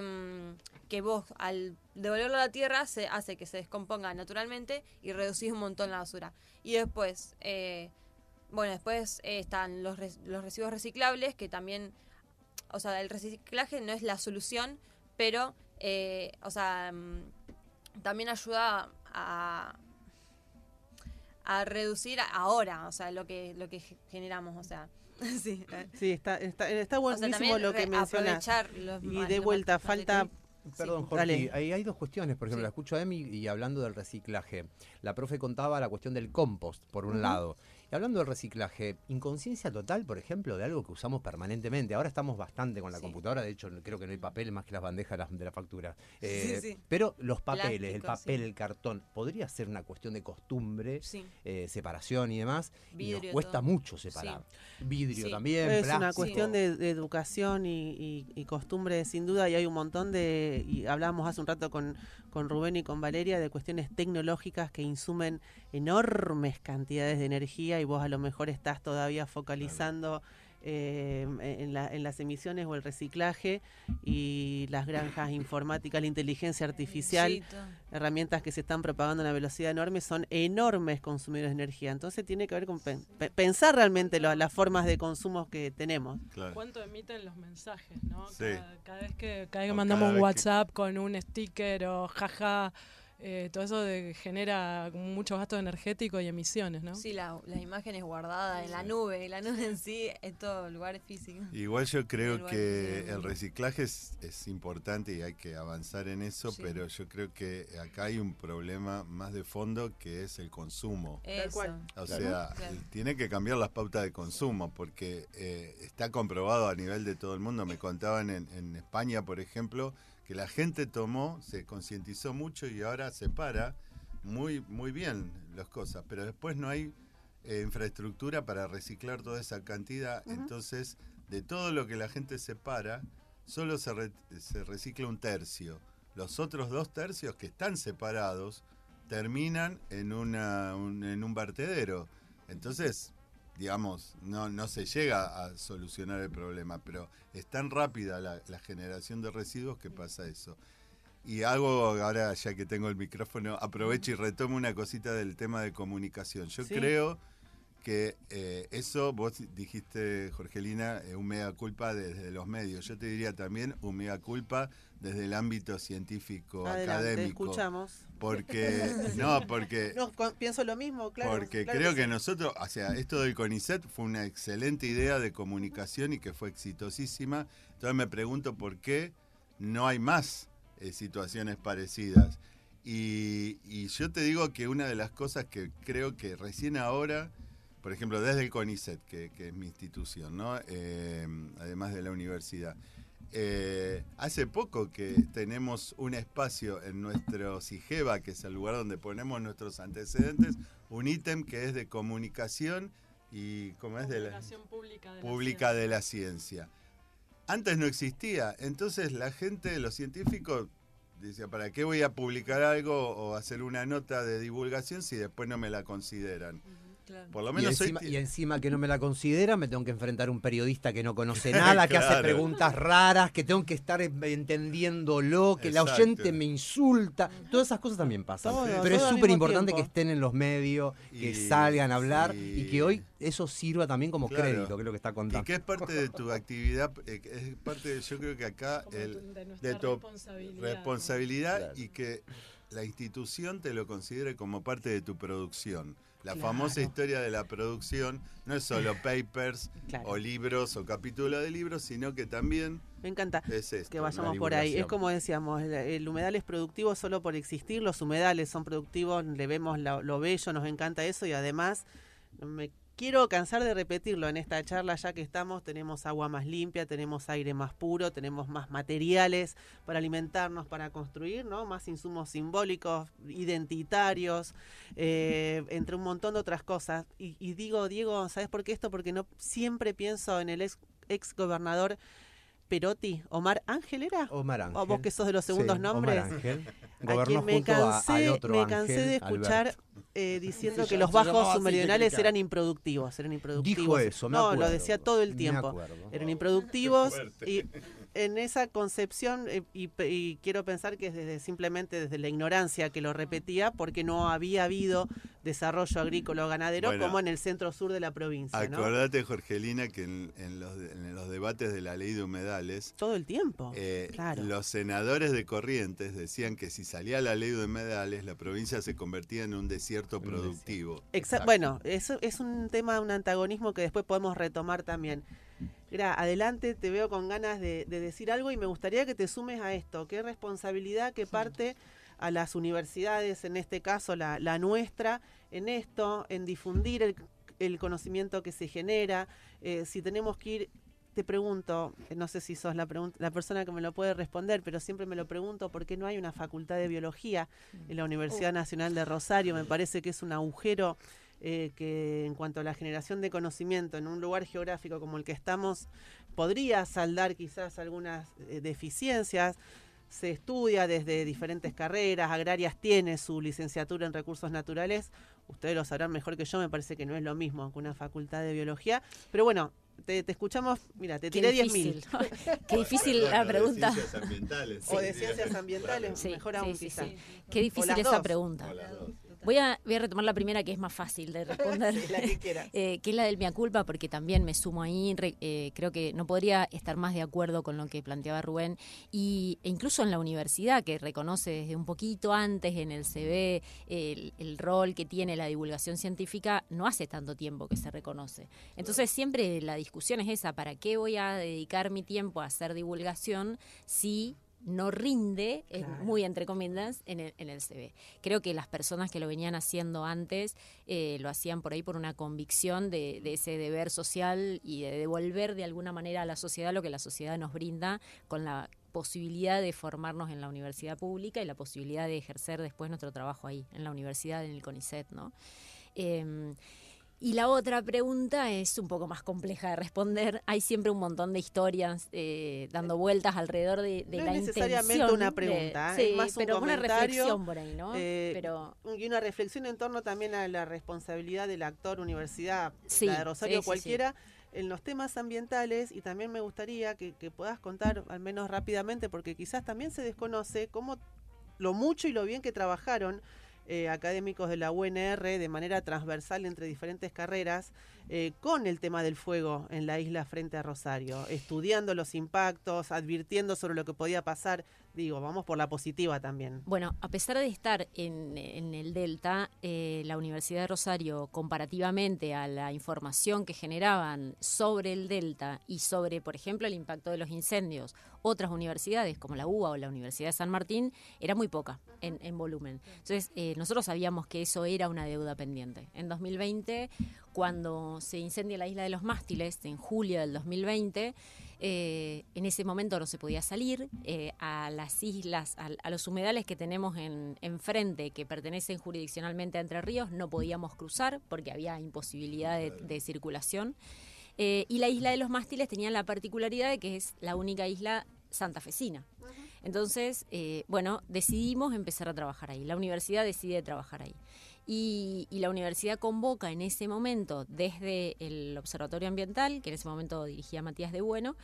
que vos al devolverlo a la tierra se hace que se descomponga naturalmente y reducís un montón la basura. Y después, están los residuos reciclables, que también, o sea, el reciclaje no es la solución, pero, también ayuda a reducir ahora, o sea, lo que generamos, o sea, sí. Sí, está buenísimo, o sea, lo que mencionas. Y de vuelta, falta... Perdón, Jorge, hay dos cuestiones. Por ejemplo, la escucho a Emi y hablando del reciclaje. La profe contaba la cuestión del compost, por un lado. Y hablando del reciclaje, inconsciencia total, por ejemplo, de algo que usamos permanentemente. Ahora estamos bastante con la computadora, de hecho, creo que no hay papel más que las bandejas de la factura. Pero los papeles, plástico, el papel, el cartón, podría ser una cuestión de costumbre, separación y demás. Vidrio, y nos cuesta mucho separar. Vidrio también, es plástico. una cuestión de educación y costumbre, sin duda, y hay un montón y hablábamos hace un rato con Rubén y con Valeria de cuestiones tecnológicas que insumen enormes cantidades de energía y vos a lo mejor estás todavía focalizando en las emisiones o el reciclaje, y las granjas informáticas, la inteligencia artificial, herramientas que se están propagando a una velocidad enorme, son enormes consumidores de energía. Entonces tiene que ver con pensar realmente las formas de consumo que tenemos. Claro. ¿Cuánto emiten los mensajes, no? Sí. Cada vez que mandamos un WhatsApp con un sticker o jaja, todo eso genera mucho gasto energético y emisiones, ¿no? Sí, las imágenes guardadas en la nube en sí es todo lugar físico. Igual yo creo que el reciclaje es importante y hay que avanzar en eso, pero yo creo que acá hay un problema más de fondo, que es el consumo. O sea, tiene que cambiar las pautas de consumo, porque está comprobado a nivel de todo el mundo. Me contaban en España, por ejemplo, que la gente se concientizó mucho y ahora separa muy, muy bien las cosas, pero después no hay infraestructura para reciclar toda esa cantidad. Entonces, de todo lo que la gente separa, solo se recicla un tercio. Los otros 2 tercios que están separados terminan en un vertedero. Entonces, digamos, no se llega a solucionar el problema, pero es tan rápida la generación de residuos que pasa eso. Y hago, ahora ya que tengo el micrófono, aprovecho y retomo una cosita del tema de comunicación. Yo creo que eso, vos dijiste, Jorgelina, un mea culpa desde los medios. Yo te diría también un mea culpa desde el ámbito científico, académico. Escuchamos. Porque pienso lo mismo, claro. Porque claro creo que nosotros, o sea, esto del CONICET fue una excelente idea de comunicación y que fue exitosísima. Entonces me pregunto por qué no hay más situaciones parecidas. Y yo te digo que una de las cosas que creo que recién ahora por ejemplo, desde el CONICET, que es mi institución, ¿no? Además de la universidad. Hace poco que tenemos un espacio en nuestro CIGEVA, que es el lugar donde ponemos nuestros antecedentes, un ítem que es de comunicación y ¿cómo es? Pública de la ciencia. Antes no existía, entonces la gente, los científicos, decía, ¿para qué voy a publicar algo o hacer una nota de divulgación si después no me la consideran? Claro. Por lo menos y encima que no me la considera, me tengo que enfrentar a un periodista que no conoce nada, que hace preguntas raras, que tengo que estar entendiéndolo, que Exacto. el oyente me insulta. Todas esas cosas también pasan. Pero es súper importante que estén en los medios, que salgan a hablar y que hoy eso sirva también como crédito, que es lo que está contando. Y que es parte de tu actividad, es parte, yo creo que acá, de tu responsabilidad y que la institución te lo considere como parte de tu producción. La famosa historia de la producción no es solo papers o libros o capítulos de libros, sino que también me encanta es esto, que vayamos por ahí. Es como decíamos, el humedal es productivo solo por existir, los humedales son productivos, le vemos lo bello, nos encanta eso y además me quiero cansar de repetirlo en esta charla, ya que estamos, tenemos agua más limpia, tenemos aire más puro, tenemos más materiales para alimentarnos, para construir, ¿no? Más insumos simbólicos, identitarios, entre un montón de otras cosas. Y digo, Diego, ¿sabes por qué esto? Porque no siempre pienso en el ex gobernador Perotti, Omar Ángel ¿era? Omar Ángel. O vos que sos de los segundos nombres. Omar Ángel. A quien me cansé de escuchar diciendo que los bajos submeridionales eran improductivos. Dijo eso, me acuerdo. Lo decía todo el tiempo. Eran improductivos y en esa concepción, y quiero pensar que es simplemente desde la ignorancia que lo repetía, porque no había habido desarrollo agrícola o ganadero como en el centro sur de la provincia. Acordate, Jorgelina, que en los debates de la ley de humedales, todo el tiempo, los senadores de Corrientes decían que si salía la ley de humedales, la provincia se convertía en un desierto productivo. Bueno, eso es un tema, un antagonismo que después podemos retomar también. Mira, adelante, te veo con ganas de decir algo y me gustaría que te sumes a esto. Qué responsabilidad que parte a las universidades, en este caso la nuestra, en esto, en difundir el conocimiento que se genera. Si tenemos que ir, te pregunto, no sé si sos la persona que me lo puede responder, pero siempre me lo pregunto, ¿por qué no hay una facultad de biología en la Universidad Nacional de Rosario? Me parece que es un agujero que en cuanto a la generación de conocimiento en un lugar geográfico como el que estamos, podría saldar quizás algunas deficiencias. Se estudia desde diferentes carreras, Agrarias tiene su licenciatura en recursos naturales, ustedes lo sabrán mejor que yo, me parece que no es lo mismo que una facultad de biología, pero bueno, te escuchamos, mira, te tiré 10.000. Qué difícil la pregunta. De ciencias ambientales. O de ciencias ambientales, mejor aún quizás. Qué difícil esa pregunta. Voy a retomar la primera, que es más fácil de responder, la que quieras. Que es la del mea culpa, porque también me sumo ahí. Creo que no podría estar más de acuerdo con lo que planteaba Rubén. E incluso en la universidad, que reconoce desde un poquito antes en el CV el rol que tiene la divulgación científica, no hace tanto tiempo que se reconoce. Entonces siempre la discusión es esa: ¿para qué voy a dedicar mi tiempo a hacer divulgación si no rinde, muy entre comillas, en el CV? Creo que las personas que lo venían haciendo antes lo hacían por ahí por una convicción de ese deber social y de devolver de alguna manera a la sociedad lo que la sociedad nos brinda, con la posibilidad de formarnos en la universidad pública y la posibilidad de ejercer después nuestro trabajo ahí, en la universidad, en el CONICET, ¿no? Y la otra pregunta es un poco más compleja de responder. Hay siempre un montón de historias dando vueltas alrededor de la intención. No es necesariamente una pregunta, es más pero un una reflexión por ahí, ¿no? Y una reflexión en torno también a la responsabilidad del actor universidad, la de Rosario cualquiera, en los temas ambientales. Y también me gustaría que puedas contar, al menos rápidamente, porque quizás también se desconoce cómo lo mucho y lo bien que trabajaron académicos de la UNR de manera transversal entre diferentes carreras con el tema del fuego en la isla frente a Rosario, estudiando los impactos, advirtiendo sobre lo que podía pasar. Digo, vamos por la positiva también. Bueno, a pesar de estar en el Delta, la Universidad de Rosario, comparativamente a la información que generaban sobre el Delta y sobre, por ejemplo, el impacto de los incendios, otras universidades como la UBA o la Universidad de San Martín, era muy poca en volumen. Entonces, nosotros sabíamos que eso era una deuda pendiente. En 2020, cuando se incendia la isla de los Mástiles en julio del 2020, en ese momento no se podía salir a las islas, a los humedales que tenemos enfrente, que pertenecen jurisdiccionalmente a Entre Ríos, no podíamos cruzar porque había imposibilidad de circulación. Y la isla de los Mástiles tenía la particularidad de que es la única isla santafesina. Entonces, decidimos empezar a trabajar ahí. La universidad decide trabajar ahí. Y la universidad convoca en ese momento, desde el Observatorio Ambiental, que en ese momento dirigía Matías de Bueno,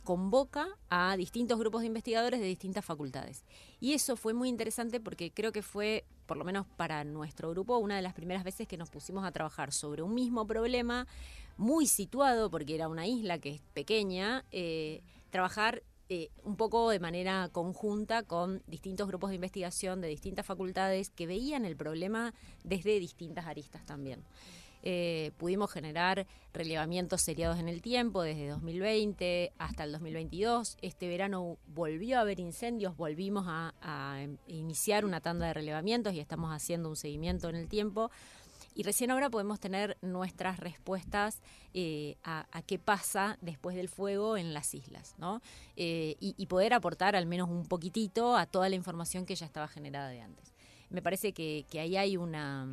convoca a distintos grupos de investigadores de distintas facultades. Y eso fue muy interesante porque creo que fue, por lo menos para nuestro grupo, una de las primeras veces que nos pusimos a trabajar sobre un mismo problema, muy situado, porque era una isla que es pequeña, trabajar un poco de manera conjunta con distintos grupos de investigación de distintas facultades que veían el problema desde distintas aristas también. Pudimos generar relevamientos seriados en el tiempo, desde 2020 hasta el 2022. Este verano volvió a haber incendios, volvimos a iniciar una tanda de relevamientos y estamos haciendo un seguimiento en el tiempo. Y recién ahora podemos tener nuestras respuestas a qué pasa después del fuego en las islas, ¿no? Y poder aportar al menos un poquitito a toda la información que ya estaba generada de antes. Me parece que ahí hay una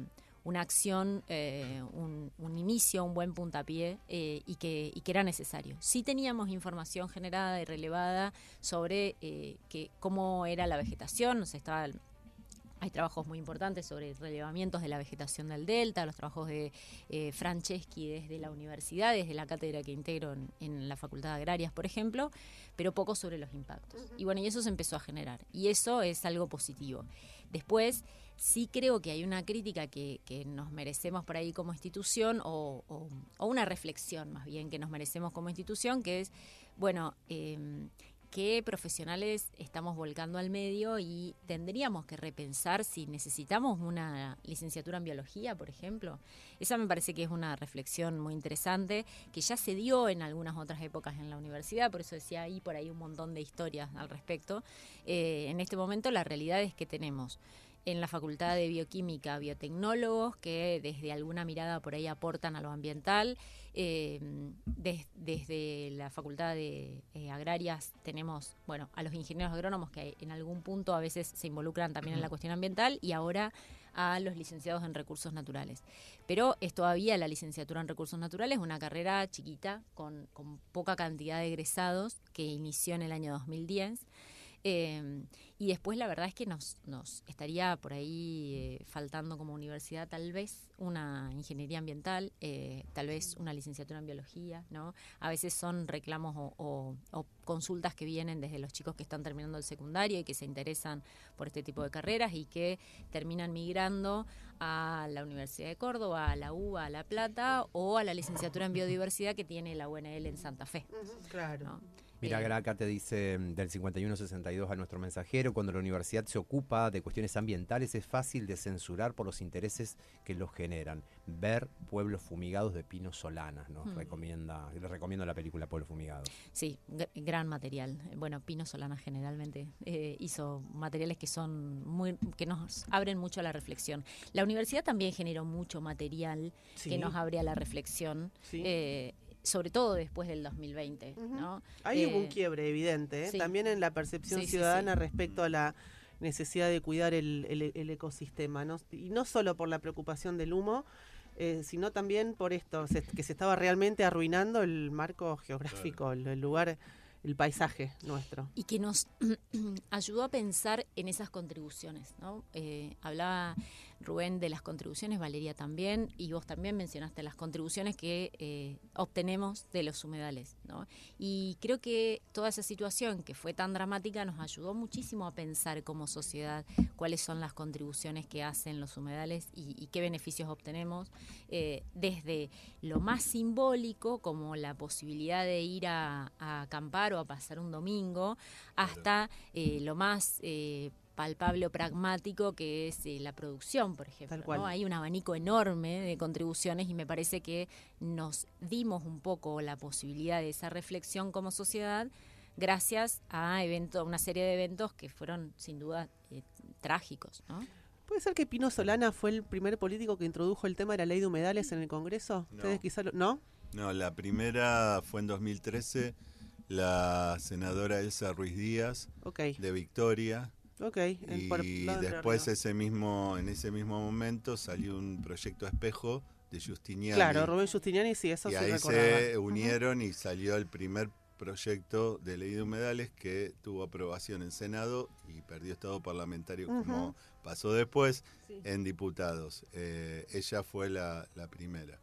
acción, un inicio, un buen puntapié y que era necesario. Sí teníamos información generada y relevada sobre cómo era la vegetación, hay trabajos muy importantes sobre relevamientos de la vegetación del delta, los trabajos de Franceschi desde la universidad, desde la cátedra que integro en la Facultad de Agrarias, por ejemplo, pero poco sobre los impactos. Y bueno, y eso se empezó a generar, y eso es algo positivo. Después, sí creo que hay una crítica que nos merecemos por ahí como institución, o una reflexión más bien que nos merecemos como institución, que es, bueno, qué profesionales estamos volcando al medio y tendríamos que repensar si necesitamos una licenciatura en biología, por ejemplo. Esa me parece que es una reflexión muy interesante, que ya se dio en algunas otras épocas en la universidad, por eso decía ahí por ahí un montón de historias al respecto. En este momento la realidad es que tenemos en la Facultad de Bioquímica biotecnólogos que desde alguna mirada por ahí aportan a lo ambiental. Desde la Facultad de Agrarias tenemos, bueno, a los ingenieros agrónomos que en algún punto a veces se involucran también en la cuestión ambiental, y ahora a los licenciados en recursos naturales. Pero es todavía la licenciatura en recursos naturales, una carrera chiquita con poca cantidad de egresados, que inició en el año 2010. Y después la verdad es que nos estaría por ahí faltando como universidad tal vez una ingeniería ambiental, tal vez una licenciatura en biología, ¿no? A veces son reclamos o consultas que vienen desde los chicos que están terminando el secundario y que se interesan por este tipo de carreras y que terminan migrando a la Universidad de Córdoba, a la UBA, a La Plata, o a la licenciatura en biodiversidad que tiene la UNL en Santa Fe. Claro. ¿No? Mira, acá te dice del 5162 a nuestro mensajero: cuando la universidad se ocupa de cuestiones ambientales es fácil de censurar por los intereses que los generan. Ver Pueblos Fumigados de Pino Solanas, ¿no? Les recomiendo la película Pueblos Fumigados. Sí, gran material. Bueno, Pino Solanas generalmente hizo materiales que nos abren mucho a la reflexión. La universidad también generó mucho material que nos abre a la reflexión. Sí. Sobre todo después del 2020, ¿no? Ahí hubo un quiebre evidente, sí. También en la percepción ciudadana respecto a la necesidad de cuidar el ecosistema, ¿no? Y no solo por la preocupación del humo, sino también por esto, que se estaba realmente arruinando el marco geográfico, claro. El lugar, el paisaje nuestro. Y que nos ayudó a pensar en esas contribuciones, ¿no? Hablaba Rubén de las contribuciones, Valeria también, y vos también mencionaste las contribuciones que obtenemos de los humedales, ¿no? Y creo que toda esa situación que fue tan dramática nos ayudó muchísimo a pensar como sociedad cuáles son las contribuciones que hacen los humedales y qué beneficios obtenemos, desde lo más simbólico, como la posibilidad de ir a acampar o a pasar un domingo, hasta lo más palpable o pragmático, que es la producción, por ejemplo, ¿no? Hay un abanico enorme de contribuciones y me parece que nos dimos un poco la posibilidad de esa reflexión como sociedad gracias a una serie de eventos que fueron sin duda trágicos, ¿no? ¿Puede ser que Pino Solana fue el primer político que introdujo el tema de la ley de humedales en el Congreso? No. ¿Ustedes quizás ¿no? No, la primera fue en 2013, la senadora Elsa Ruiz Díaz, Ok, de Victoria. ok. Y por el lado de Entre después Ríos. en ese mismo momento salió un proyecto espejo de Justiniani. Claro, Rubén Justiniani, sí, eso y sí ahí recordaba. se unieron y salió el primer proyecto de ley de humedales que tuvo aprobación en Senado y perdió estado parlamentario, como pasó después, Sí. en diputados. Ella fue la primera.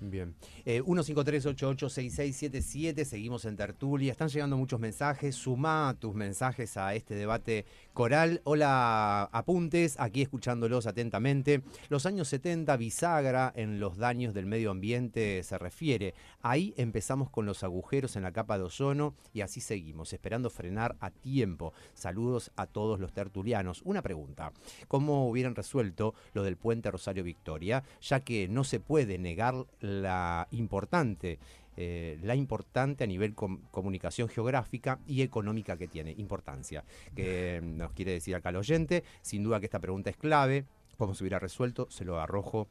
Bien. 153886677, seguimos en tertulia. Están llegando muchos mensajes. Sumá tus mensajes a este debate coral. Hola, apuntes, aquí escuchándolos atentamente. Los años 70, bisagra en los daños del medio ambiente se refiere. Ahí empezamos con los agujeros en la capa de ozono y así seguimos, esperando frenar a tiempo. Saludos a todos los tertulianos. Una pregunta: ¿cómo hubieran resuelto lo del puente Rosario Victoria? Ya que no se puede negar la importante a nivel comunicación geográfica y económica que tiene, importancia, que nos quiere decir acá el oyente. Sin duda que esta pregunta es clave. ¿Cómo se hubiera resuelto? Se lo arrojo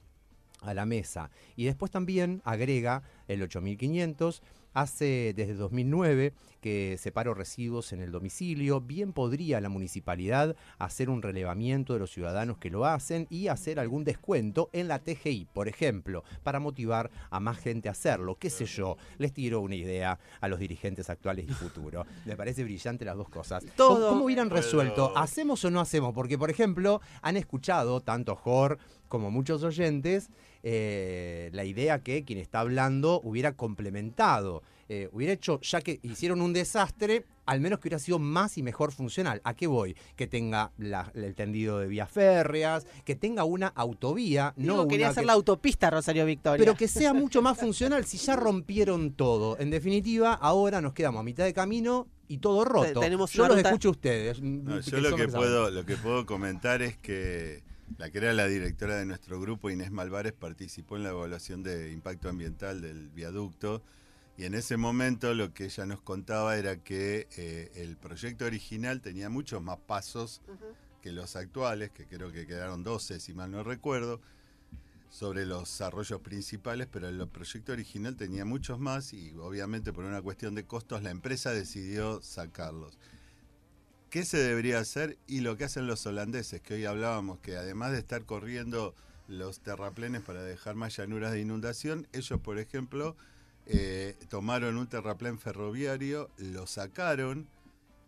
a la mesa. Y después también agrega el 8500, hace desde 2009 que separo residuos en el domicilio. Bien podría la municipalidad hacer un relevamiento de los ciudadanos que lo hacen y hacer algún descuento en la TGI, por ejemplo, para motivar a más gente a hacerlo. Qué sé yo, les tiro una idea a los dirigentes actuales y futuros. Me parece brillante las dos cosas. Todo. ¿Cómo hubieran resuelto? ¿Hacemos o no hacemos? Porque, por ejemplo, han escuchado tanto Jor como muchos oyentes la idea que quien está hablando hubiera complementado, hubiera hecho, ya que hicieron un desastre, al menos que hubiera sido más y mejor funcional. ¿A qué voy? Que tenga el tendido de vías férreas, que tenga una autovía, Digo, no quería una hacer que, la autopista Rosario Victoria. pero que sea mucho más funcional. Si ya rompieron todo, en definitiva, ahora nos quedamos a mitad de camino y todo roto. Tenemos Yo una los ruta- escucho a ustedes. No, que yo lo son que los saben. lo que puedo comentar es que la que era la directora de nuestro grupo, Inés Malvares, participó en la evaluación de impacto ambiental del viaducto, y en ese momento lo que ella nos contaba era que el proyecto original tenía muchos más pasos que los actuales, que creo que quedaron 12 si mal no recuerdo, sobre los arroyos principales, pero el proyecto original tenía muchos más y obviamente por una cuestión de costos la empresa decidió sacarlos. ¿Qué se debería hacer? Y lo que hacen los holandeses, que hoy hablábamos, que además de estar corriendo los terraplenes para dejar más llanuras de inundación, ellos, por ejemplo, tomaron un terraplén ferroviario, lo sacaron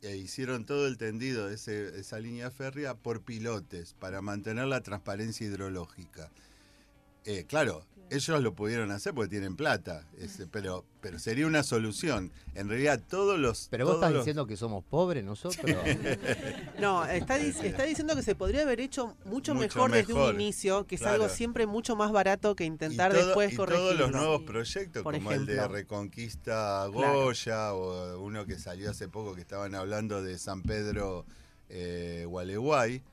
e hicieron todo el tendido de esa línea férrea por pilotes para mantener la transparencia hidrológica. Claro, ellos lo pudieron hacer porque tienen plata, pero sería una solución. En realidad Pero vos estás diciendo que somos pobres nosotros. No, está diciendo que se podría haber hecho mucho mejor desde un mejor, inicio, que es claro. algo siempre mucho más barato que intentar y después todos corregirlo. los nuevos proyectos, Por como el de ejemplo. Reconquista Goya, o uno que salió hace poco que estaban hablando de San Pedro Gualeguay,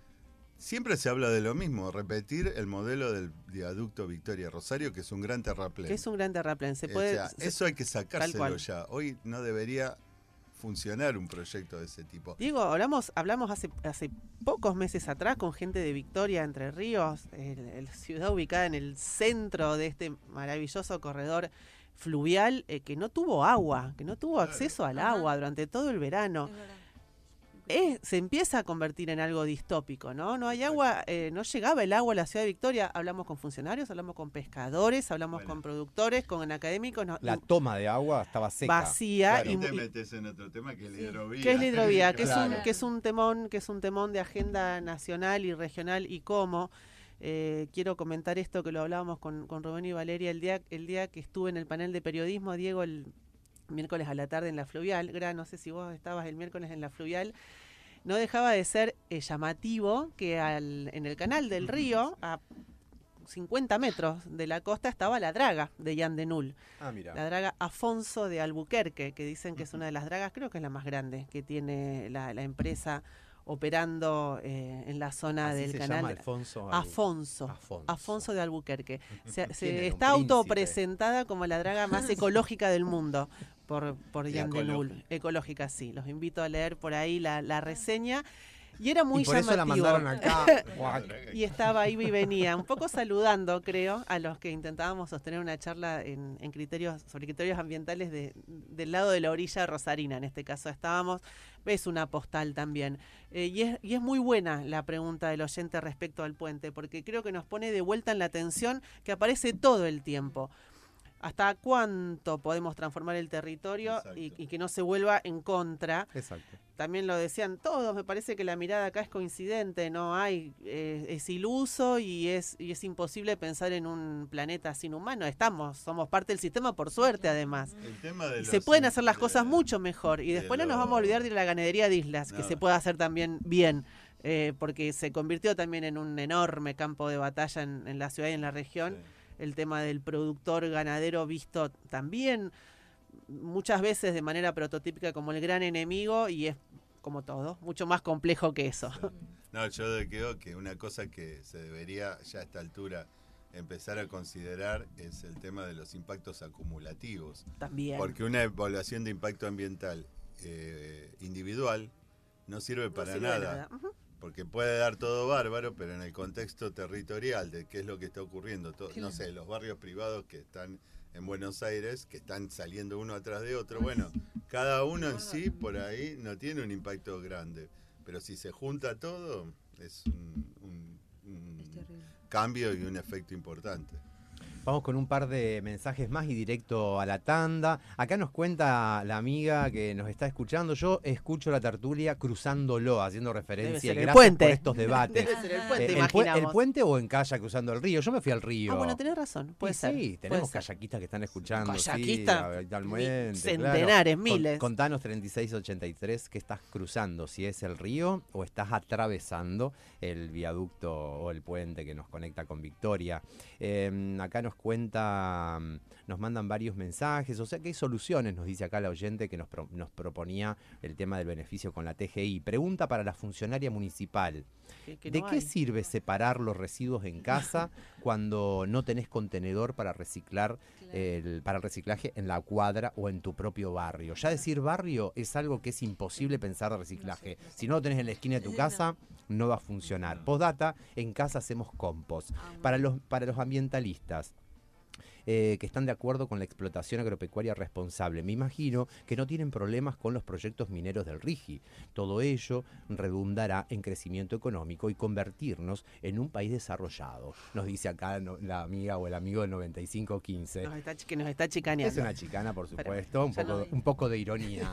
siempre se habla de lo mismo, repetir el modelo del viaducto Victoria Rosario, que es un gran terraplén. Que es un gran terraplén. Se puede, O sea, eso hay que tal sacárselo cual. ya. Hoy no debería funcionar un proyecto de ese tipo. Diego, hablamos hace pocos meses atrás con gente de Victoria, Entre Ríos, la ciudad ubicada en el centro de este maravilloso corredor fluvial, que no tuvo agua, que no tuvo acceso al agua durante todo el verano. Es verdad. Se empieza a convertir en algo distópico, ¿no? No hay agua, no llegaba el agua a la ciudad de Victoria. Hablamos con funcionarios, hablamos con pescadores, hablamos con productores, con académicos. La toma de agua estaba seca. Vacía. Claro, y te metes en otro tema que es la hidrovía. ¿Qué es la hidrovía? Claro. Que es un temón de agenda nacional y regional. Y cómo quiero comentar esto que lo hablábamos con Rubén y Valeria el día que estuve en el panel de periodismo, Diego, el miércoles a la tarde en la Fluvial. No sé si vos estabas el miércoles en la Fluvial. No dejaba de ser llamativo que en el canal del río, a 50 metros de la costa, estaba la draga de Jan de Nul. Ah, mira. La draga Afonso de Albuquerque, que dicen que es una de las dragas, creo que es la más grande que tiene la empresa operando en la zona Así del se canal. llama Afonso de Albuquerque. Se ¿Quién era? ¿Un está príncipe? autopresentada como la draga más ecológica del mundo por Y Jan de Nul. ecológica. Ecológica, sí. Los invito a leer por ahí la reseña. Y era muy y por eso la llamativo. mandaron acá. Y estaba, iba y venía, un poco saludando, creo, a los que intentábamos sostener una charla sobre criterios ambientales del lado de la orilla rosarina. En este caso estábamos, es una postal también. Y es muy buena la pregunta del oyente respecto al puente, porque creo que nos pone de vuelta en la atención que aparece todo el tiempo. ¿Hasta cuánto podemos transformar el territorio y que no se vuelva en contra? Exacto. También lo decían todos, me parece que la mirada acá es coincidente, no hay, es iluso y es imposible pensar en un planeta sin humanos. Somos parte del sistema por suerte además. El tema de se pueden hacer las cosas mucho mejor y después no nos vamos a olvidar de la ganadería de islas, que se puede hacer también bien, porque se convirtió también en un enorme campo de batalla en la ciudad y en la región. Sí. El tema del productor ganadero visto también muchas veces de manera prototípica como el gran enemigo y es como todo, mucho más complejo que eso. Sí. No, yo creo que una cosa que se debería ya a esta altura empezar a considerar es el tema de los impactos acumulativos. También. Porque una evaluación de impacto ambiental individual no sirve para nada. Uh-huh. Porque puede dar todo bárbaro, pero en el contexto territorial de qué es lo que está ocurriendo, no sé, los barrios privados que están en Buenos Aires, que están saliendo uno atrás de otro, bueno, cada uno en sí por ahí no tiene un impacto grande, pero si se junta todo es un cambio y un efecto importante. Vamos con un par de mensajes más y directo a la tanda. Acá nos cuenta la amiga que nos está escuchando. Yo escucho la tertulia cruzándolo, haciendo referencia. Gracias por estos debates. Debe ser el puente, ¿El puente o en kayak cruzando el río? Yo me fui al río. Bueno, tenés razón. Puede ser. Sí, tenemos kayakistas que están escuchando. Kayakistas. Sí, centenares, claro. miles. Contanos 3683 que estás cruzando, si es el río o estás atravesando el viaducto o el puente que nos conecta con Victoria. Acá nos mandan varios mensajes, o sea que hay soluciones, nos dice acá la oyente que nos proponía el tema del beneficio con la TGI. Pregunta para la funcionaria municipal. ¿De qué sirve separar los residuos en casa cuando no tenés contenedor para reciclar, para el reciclaje en la cuadra o en tu propio barrio? Ya decir barrio es algo que es imposible pensar de reciclaje. Si no lo tenés en la esquina de tu casa, no va a funcionar. Postdata, en casa hacemos compost. Para los ambientalistas, que están de acuerdo con la explotación agropecuaria responsable. Me imagino que no tienen problemas con los proyectos mineros del RIGI. Todo ello redundará en crecimiento económico y convertirnos en un país desarrollado. Nos dice acá la amiga o el amigo del 9515. Que nos está chicaneando. Es una chicana, por supuesto, un poco de ironía.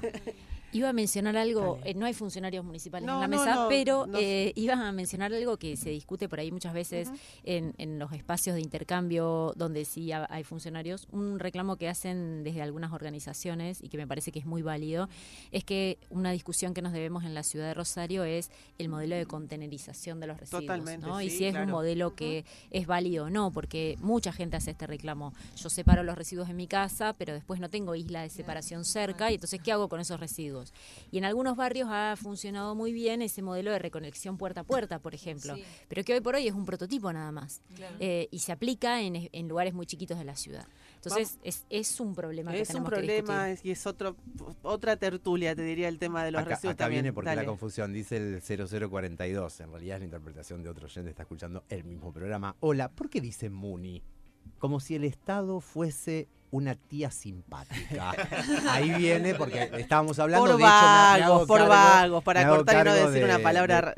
Iba a mencionar algo, no hay funcionarios municipales en la mesa, pero iba a mencionar algo que se discute por ahí muchas veces en los espacios de intercambio donde sí hay funcionarios. Un reclamo que hacen desde algunas organizaciones y que me parece que es muy válido, es que una discusión que nos debemos en la ciudad de Rosario es el modelo de contenerización de los residuos. Totalmente, ¿no? sí, y si es claro. un modelo que es válido o no, porque mucha gente hace este reclamo. Yo separo los residuos en mi casa, pero después no tengo isla de separación cerca, y entonces ¿qué hago con esos residuos? Y en algunos barrios ha funcionado muy bien ese modelo de reconexión puerta a puerta, por ejemplo, pero que hoy por hoy es un prototipo nada más, y se aplica en lugares muy chiquitos de la ciudad. Entonces es un problema que tenemos que discutir. Es un problema y es otra tertulia, te diría, el tema de los residuos acá también. Viene porque la confusión, dice el 0042, en realidad es la interpretación de otro oyente, está escuchando el mismo programa. Hola, ¿por qué dice Muni? Como si el Estado fuese una tía simpática. Ahí viene, porque estábamos hablando por de vagos, para cortar y no decir una palabra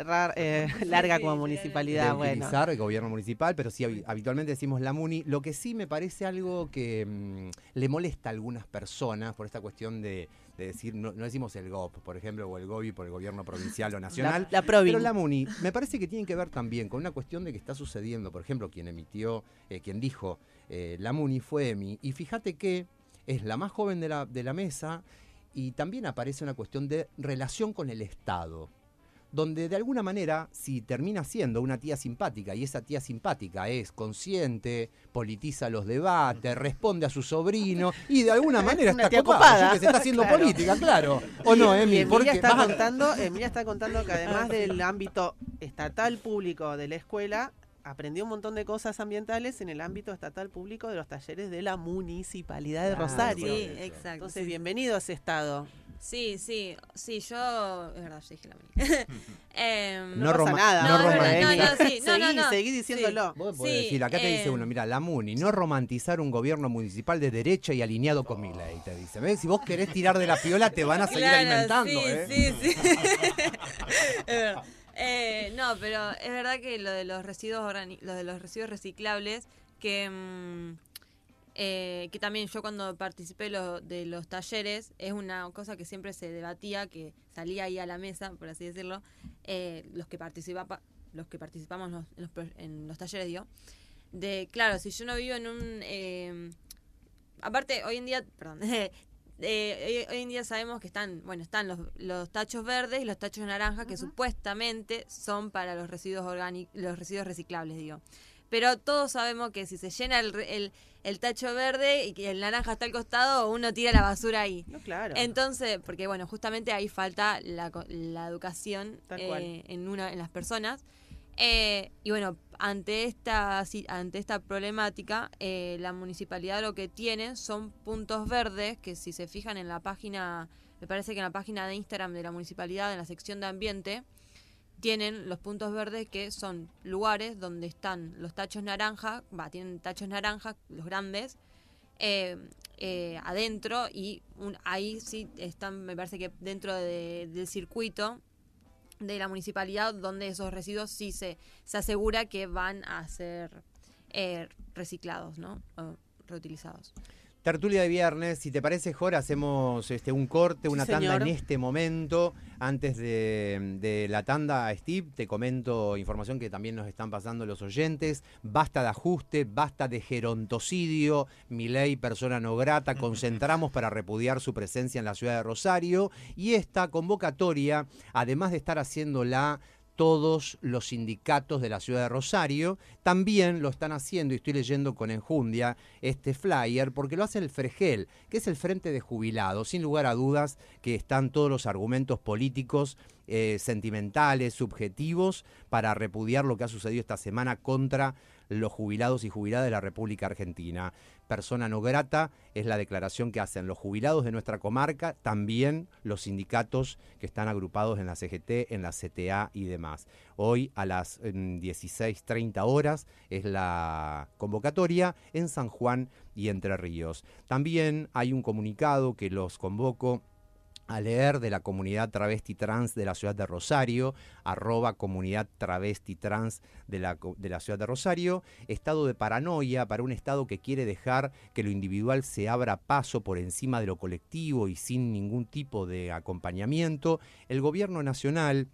larga como municipalidad. De utilizar el gobierno municipal, pero sí habitualmente decimos la Muni. Lo que sí me parece algo que le molesta a algunas personas por esta cuestión de decir, no decimos el GOP, por ejemplo, o el GOBI por el gobierno provincial o nacional, pero la Muni me parece que tiene que ver también con una cuestión de que está sucediendo. Por ejemplo, quien dijo la Muni fue Emi, y fíjate que es la más joven de la mesa, y también aparece una cuestión de relación con el Estado, donde de alguna manera, si termina siendo una tía simpática, y esa tía simpática es consciente, politiza los debates, responde a su sobrino, y de alguna manera está copada, que se está haciendo política, claro. ¿O no, Emi? Emilia está contando que además del ámbito estatal público de la escuela, aprendió un montón de cosas ambientales en el ámbito estatal público de los talleres de la Municipalidad de Rosario. Sí, exacto. Entonces, bienvenido a ese estado. Sí, yo... Es verdad, yo dije la Muni. No pasa nada. Seguí diciéndolo. Vos podés decir, acá te dice uno, mira, la Muni, no romantizar un gobierno municipal de derecha y alineado con Milei, te dice. ¿Ves? Si vos querés tirar de la piola, te van a seguir alimentando, Sí. Es verdad. No, pero es verdad que lo de los residuos reciclables, que también yo cuando participé de los talleres, es una cosa que siempre se debatía, que salía ahí a la mesa, por así decirlo, los que participamos en los talleres, digo, de, claro, si yo no vivo en un... aparte, hoy en día sabemos que están los tachos verdes y los tachos naranjas, que supuestamente son para los residuos los residuos reciclables, digo. Pero todos sabemos que si se llena el tacho verde y que el naranja está al costado, uno tira la basura ahí. No, claro. Entonces, porque justamente ahí falta la educación en las personas. Y bueno, ante esta problemática, la municipalidad lo que tiene son puntos verdes, que si se fijan en la página, me parece que en la página de Instagram de la municipalidad, en la sección de ambiente, tienen los puntos verdes, que son lugares donde están los tachos naranjas, tienen tachos naranjas, los grandes, adentro, y ahí sí están, me parece que dentro del circuito de la municipalidad, donde esos residuos sí se asegura que van a ser reciclados, ¿no? O reutilizados. Tertulia de viernes, si te parece, Jorge, hacemos un corte, una tanda señor. en este momento. Antes de la tanda, Steve, te comento información que también nos están pasando los oyentes. Basta de ajuste, basta de gerontocidio. Milei, persona no grata. Concentramos para repudiar su presencia en la ciudad de Rosario. Y esta convocatoria, además de estar haciéndola todos los sindicatos de la ciudad de Rosario, también lo están haciendo, y estoy leyendo con enjundia este flyer, porque lo hace el FREGEL, que es el Frente de Jubilados. Sin lugar a dudas que están todos los argumentos políticos, sentimentales, subjetivos, para repudiar lo que ha sucedido esta semana contra los jubilados y jubiladas de la República Argentina. Persona no grata es la declaración que hacen los jubilados de nuestra comarca, también los sindicatos que están agrupados en la CGT, en la CTA y demás. Hoy a las 16:30 horas es la convocatoria en San Juan y Entre Ríos. También hay un comunicado que los convoco a leer, de la comunidad travesti trans de la ciudad de Rosario, @comunidad travesti trans de la ciudad de Rosario. Estado de paranoia para un Estado que quiere dejar que lo individual se abra paso por encima de lo colectivo y sin ningún tipo de acompañamiento. El gobierno nacional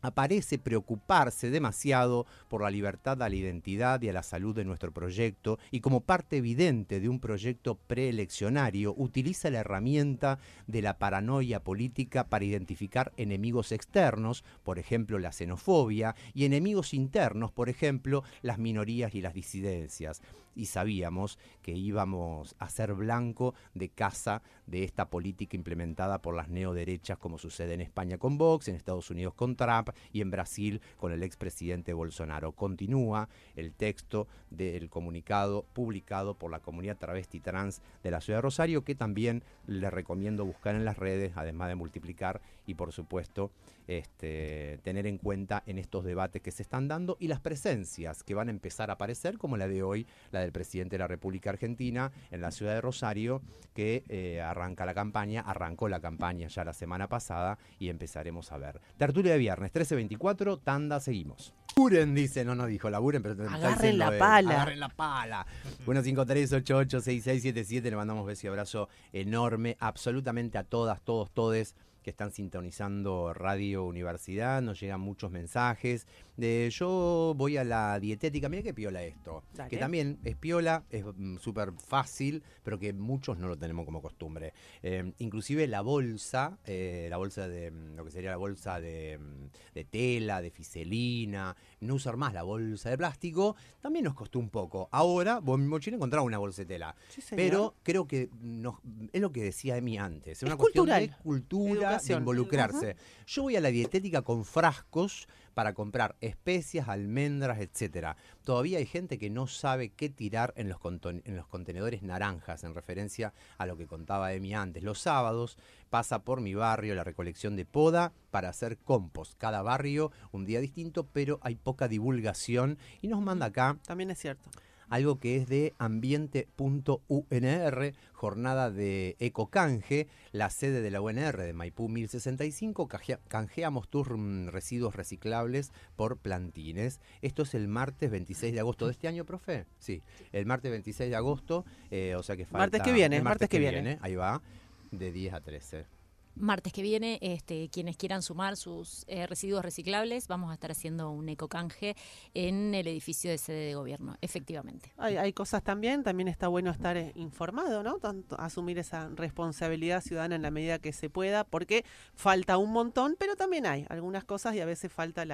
aparece preocuparse demasiado por la libertad a la identidad y a la salud de nuestro proyecto, y como parte evidente de un proyecto preeleccionario utiliza la herramienta de la paranoia política para identificar enemigos externos, por ejemplo la xenofobia, y enemigos internos, por ejemplo las minorías y las disidencias. Y sabíamos que íbamos a ser blanco de caza de esta política implementada por las neoderechas, como sucede en España con Vox, en Estados Unidos con Trump y en Brasil con el expresidente Bolsonaro. Continúa el texto del comunicado publicado por la comunidad travesti trans de la ciudad de Rosario, que también les recomiendo buscar en las redes, además de multiplicar y, por supuesto, tener en cuenta en estos debates que se están dando, y las presencias que van a empezar a aparecer, como la de hoy, la del presidente de la República Argentina en la ciudad de Rosario, que arrancó la campaña ya la semana pasada, y empezaremos a ver. Tertulia de viernes, 13:24, tanda, seguimos. Laburen, dice, no dijo laburen, pero agarren la pala. Agarren la pala. 153886677, le mandamos beso y abrazo enorme absolutamente a todas, todos, todes que están sintonizando Radio Universidad. Nos llegan muchos mensajes de yo voy a la dietética, mira qué piola esto. Dale. Que también es piola, es súper fácil, pero que muchos no lo tenemos como costumbre. Inclusive la bolsa de lo que sería la bolsa de tela, de fiselina, no usar más la bolsa de plástico, también nos costó un poco. Ahora, vos en mi mochila encontraba una bolsa de tela. Sí, señor. Pero creo que es lo que decía Emi antes. Es una cultural. cuestión de cultura, educación. de involucrarse. Yo voy a la dietética con frascos para comprar especias, almendras, etcétera. Todavía hay gente que no sabe qué tirar en los contenedores naranjas, en referencia a lo que contaba Emi antes. Los sábados pasa por mi barrio la recolección de poda para hacer compost. Cada barrio un día distinto, pero hay poca divulgación y nos manda acá También es cierto. algo que es de ambiente.unr, jornada de ecocanje, la sede de la UNR de Maipú 1065, canjeamos tus residuos reciclables por plantines. Esto es el martes 26 de agosto de este año, profe. Sí, el martes 26 de agosto, o sea que falta... Martes que viene, el martes que viene. Ahí va, de 10 a 13. Martes que viene, quienes quieran sumar sus residuos reciclables, vamos a estar haciendo un ecocanje en el edificio de sede de gobierno, efectivamente. Hay cosas también está bueno estar informado, ¿no? Tanto asumir esa responsabilidad ciudadana en la medida que se pueda, porque falta un montón, pero también hay algunas cosas y a veces falta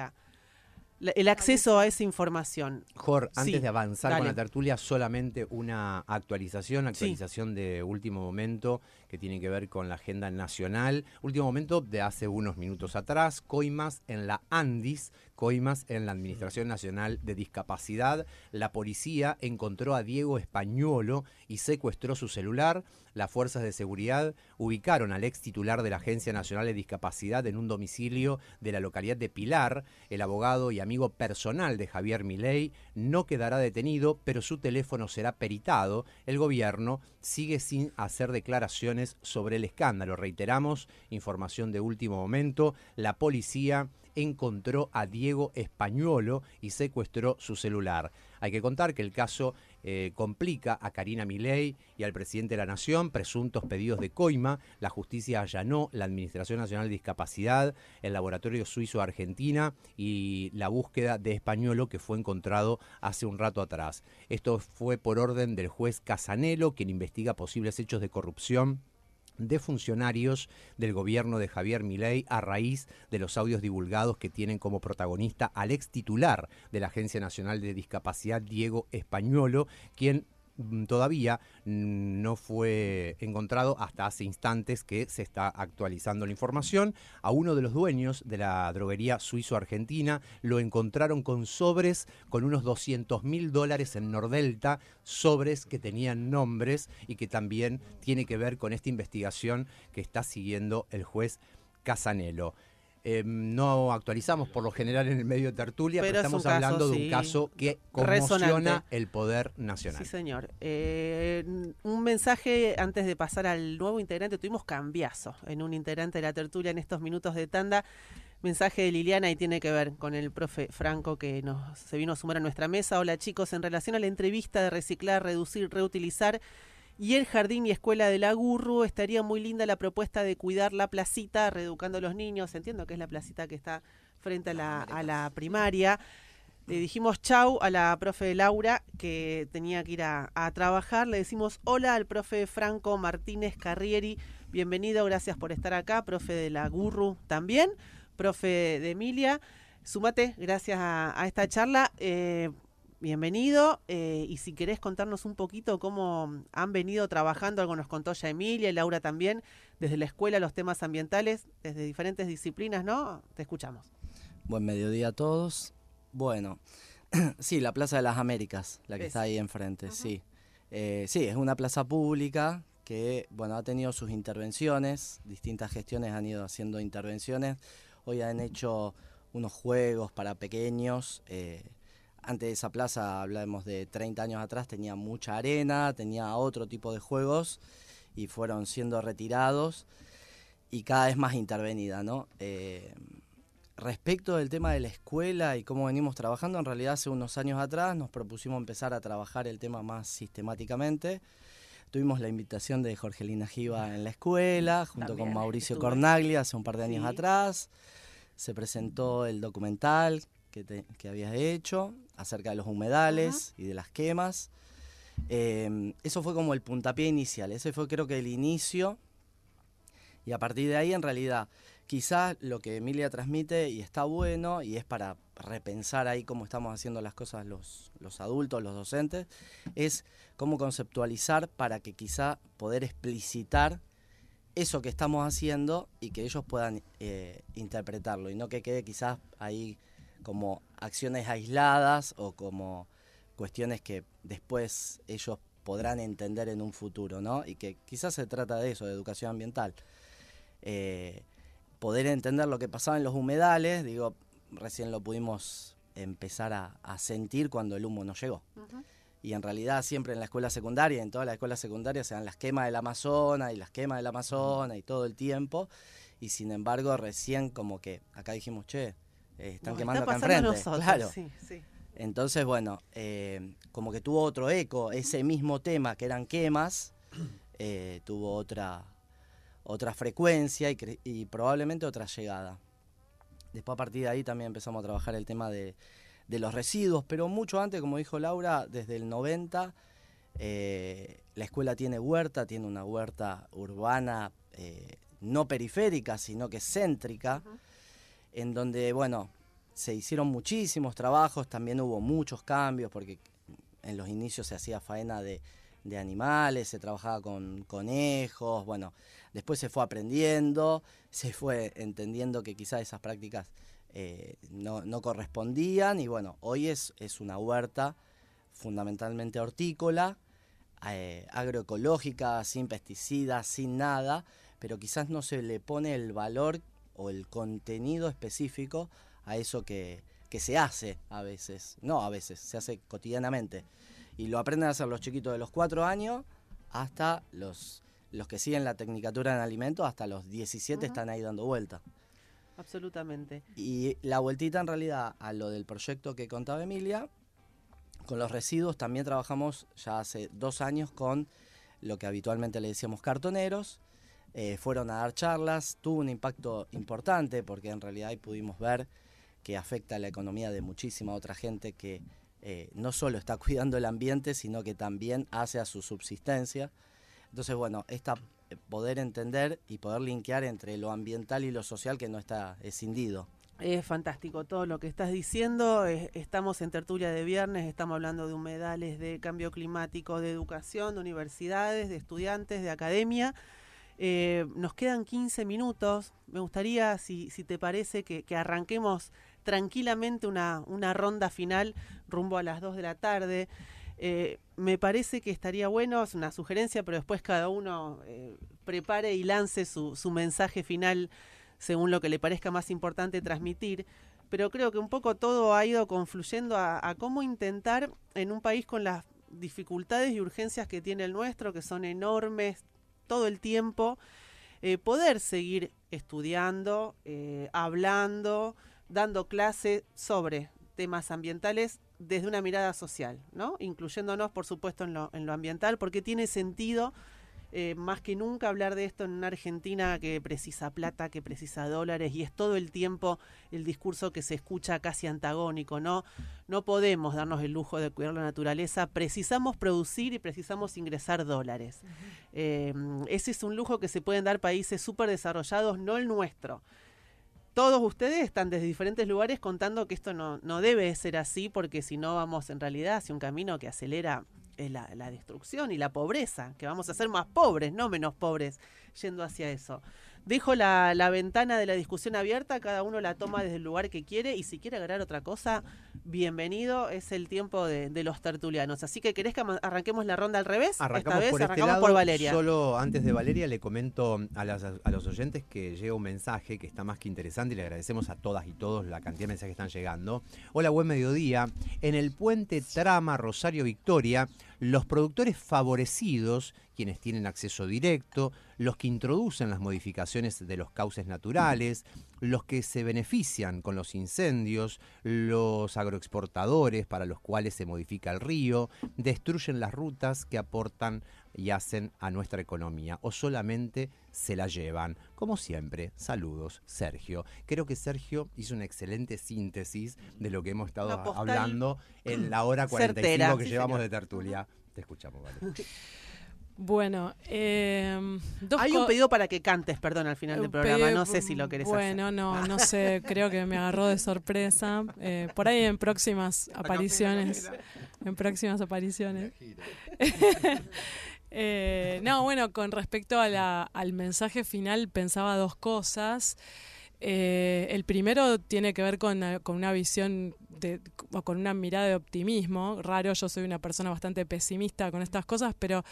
el acceso a esa información. Jor, antes Sí, de avanzar dale. con la tertulia, solamente una actualización de último momento que tiene que ver con la agenda nacional. Último momento de hace unos minutos atrás, coimas en la ANDIS, coimas en la Administración Nacional de Discapacidad. La policía encontró a Diego Españolo y secuestró su celular. Las fuerzas de seguridad ubicaron al ex titular de la Agencia Nacional de Discapacidad en un domicilio de la localidad de Pilar. El abogado y amigo personal de Javier Milei no quedará detenido, pero su teléfono será peritado. El gobierno sigue sin hacer declaraciones sobre el escándalo. Reiteramos, información de último momento, la policía encontró a Diego Españolo y secuestró su celular. Hay que contar que el caso complica a Karina Milei y al presidente de la Nación, presuntos pedidos de coima. La justicia allanó la Administración Nacional de Discapacidad, el laboratorio suizo Argentina y la búsqueda de Españolo, que fue encontrado hace un rato atrás. Esto fue por orden del juez Casanelo, quien investiga posibles hechos de corrupción de funcionarios del gobierno de Javier Milei a raíz de los audios divulgados que tienen como protagonista al ex titular de la Agencia Nacional de Discapacidad, Diego Españolo, quien todavía no fue encontrado hasta hace instantes que se está actualizando la información. A uno de los dueños de la droguería suizo-argentina lo encontraron con sobres con unos $200.000 en Nordelta, sobres que tenían nombres y que también tiene que ver con esta investigación que está siguiendo el juez Casanelo. No actualizamos por lo general en el medio de tertulia, pero estamos hablando de un caso que conmociona resonante. el poder nacional. Sí, señor. Un mensaje antes de pasar al nuevo integrante. Tuvimos cambiazo en un integrante de la tertulia en estos minutos de tanda. Mensaje de Liliana y tiene que ver con el profe Franco que se vino a sumar a nuestra mesa. Hola chicos, en relación a la entrevista de reciclar, reducir, reutilizar y el jardín y escuela de la Gurru, estaría muy linda la propuesta de cuidar la placita, reeducando a los niños. Entiendo que es la placita que está frente a la primaria. Le dijimos chau a la profe Laura, que tenía que ir a trabajar. Le decimos hola al profe Franco Martínez Carrieri. Bienvenido, gracias por estar acá. Profe de la Gurru también. Profe de Emilia. Súmate, gracias a esta charla. Bienvenido, y si querés contarnos un poquito cómo han venido trabajando, algo nos contó ya Emilia y Laura también, desde la escuela, los temas ambientales, desde diferentes disciplinas, ¿no? Te escuchamos. Buen mediodía a todos. Bueno, sí, la Plaza de las Américas, la que está ahí enfrente, sí. Sí, es una plaza pública que, bueno, ha tenido sus intervenciones, distintas gestiones han ido haciendo intervenciones. Hoy han hecho unos juegos para pequeños. Antes de esa plaza, hablamos de 30 años atrás, tenía mucha arena, tenía otro tipo de juegos y fueron siendo retirados y cada vez más intervenida, ¿no? Respecto del tema de la escuela y cómo venimos trabajando, en realidad hace unos años atrás nos propusimos empezar a trabajar el tema más sistemáticamente. Tuvimos la invitación de Jorgelina Giva en la escuela, junto con Mauricio Cornaglia, hace un par de años atrás. Se presentó el documental que habías hecho acerca de los humedales y de las quemas. Eso fue como el puntapié inicial, ese fue creo que el inicio, y a partir de ahí en realidad quizás lo que Emilia transmite y está bueno y es para repensar ahí cómo estamos haciendo las cosas los adultos, los docentes, es cómo conceptualizar para que quizá poder explicitar eso que estamos haciendo y que ellos puedan interpretarlo y no que quede quizás ahí como acciones aisladas o como cuestiones que después ellos podrán entender en un futuro, ¿no? Y que quizás se trata de eso, de educación ambiental. Poder entender lo que pasaba en los humedales, digo, recién lo pudimos empezar a sentir cuando el humo nos llegó. Uh-huh. Y en realidad siempre en la escuela secundaria, en todas las escuelas secundarias se dan las quemas del Amazonas y las quemas del Amazonas y todo el tiempo. Y sin embargo recién como que acá dijimos, che, están quemando acá enfrente. Nosotros, claro. Sí, sí. Entonces, bueno, como que tuvo otro eco. Ese mismo tema que eran quemas, tuvo otra frecuencia y probablemente otra llegada. Después a partir de ahí también empezamos a trabajar el tema de los residuos, pero mucho antes, como dijo Laura, desde el 90, la escuela tiene una huerta urbana, no periférica, sino que céntrica, uh-huh. En donde, bueno, se hicieron muchísimos trabajos, también hubo muchos cambios, porque en los inicios se hacía faena de animales, se trabajaba con conejos, bueno, después se fue aprendiendo, se fue entendiendo que quizás esas prácticas no correspondían y bueno, hoy es una huerta fundamentalmente hortícola, agroecológica, sin pesticidas, sin nada, pero quizás no se le pone el valor o el contenido específico a eso que se hace a veces, no a veces, se hace cotidianamente. Y lo aprenden a hacer los chiquitos de los 4 años hasta los que siguen la tecnicatura en alimentos, hasta los 17 uh-huh. Están ahí dando vuelta. Absolutamente. Y la vueltita en realidad a lo del proyecto que contaba Emilia, con los residuos también trabajamos ya hace 2 años con lo que habitualmente le decíamos cartoneros. Fueron a dar charlas, tuvo un impacto importante porque en realidad ahí pudimos ver que afecta a la economía de muchísima otra gente que no solo está cuidando el ambiente, sino que también hace a su subsistencia. Entonces, bueno, poder entender y poder linkear entre lo ambiental y lo social que no está escindido. Es fantástico todo lo que estás diciendo. Estamos en tertulia de viernes, estamos hablando de humedales, de cambio climático, de educación, de universidades, de estudiantes, de academia. Nos quedan 15 minutos. Me gustaría, si te parece, que arranquemos tranquilamente una ronda final rumbo a las 2 de la tarde. Me parece que estaría bueno, es una sugerencia, pero después cada uno prepare y lance su mensaje final según lo que le parezca más importante transmitir. Pero creo que un poco todo ha ido confluyendo a cómo intentar en un país con las dificultades y urgencias que tiene el nuestro, que son enormes todo el tiempo, poder seguir estudiando, hablando, dando clases sobre temas ambientales desde una mirada social, ¿no? Incluyéndonos, por supuesto, en lo ambiental, porque tiene sentido más que nunca hablar de esto en una Argentina que precisa plata, que precisa dólares, y es todo el tiempo el discurso que se escucha casi antagónico, ¿no? No podemos darnos el lujo de cuidar la naturaleza, precisamos producir y precisamos ingresar dólares. Uh-huh. Ese es un lujo que se pueden dar países súper desarrollados, no el nuestro. Todos ustedes están desde diferentes lugares contando que esto no debe ser así, porque si no vamos en realidad hacia un camino que acelera la destrucción y la pobreza, que vamos a ser más pobres, no menos pobres, yendo hacia eso. Dejo la ventana de la discusión abierta, cada uno la toma desde el lugar que quiere, y si quiere agregar otra cosa, bienvenido, es el tiempo de los tertulianos. Así que, ¿querés que arranquemos la ronda al revés? Arrancamos Esta vez por arrancamos este lado. Por Valeria. Solo antes de Valeria le comento a los oyentes que llega un mensaje que está más que interesante y le agradecemos a todas y todos la cantidad de mensajes que están llegando. Hola, buen mediodía. En el puente Trama Rosario Victoria, los productores favorecidos, quienes tienen acceso directo, los que introducen las modificaciones de los cauces naturales, los que se benefician con los incendios, los agroexportadores para los cuales se modifica el río, destruyen las rutas que aportan y hacen a nuestra economía, o solamente se la llevan. Como siempre, saludos, Sergio. Creo que Sergio hizo una excelente síntesis de lo que hemos estado hablando en la hora 45 certera, que llevamos de tertulia. Te escuchamos, Vale. Bueno, hay un pedido para que cantes, perdón, al final del programa. No sé si lo querés hacer. Bueno, no sé, creo que me agarró de sorpresa. Por ahí en próximas apariciones. En próximas apariciones. No, bueno, con respecto al mensaje final pensaba dos cosas. El primero tiene que ver con una visión o con una mirada de optimismo. Raro, yo soy una persona bastante pesimista con estas cosas, pero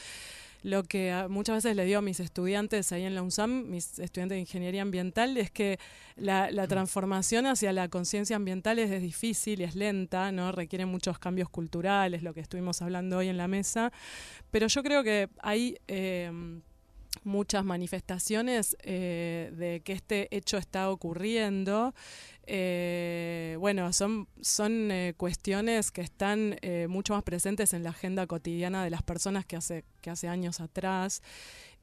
lo que muchas veces le digo a mis estudiantes ahí en la UNSAM, mis estudiantes de ingeniería ambiental, es que la transformación hacia la conciencia ambiental es difícil y es lenta, ¿no? Requiere muchos cambios culturales, lo que estuvimos hablando hoy en la mesa, pero yo creo que hay muchas manifestaciones de que este hecho está ocurriendo. Bueno, son cuestiones que están mucho más presentes en la agenda cotidiana de las personas que hace años atrás.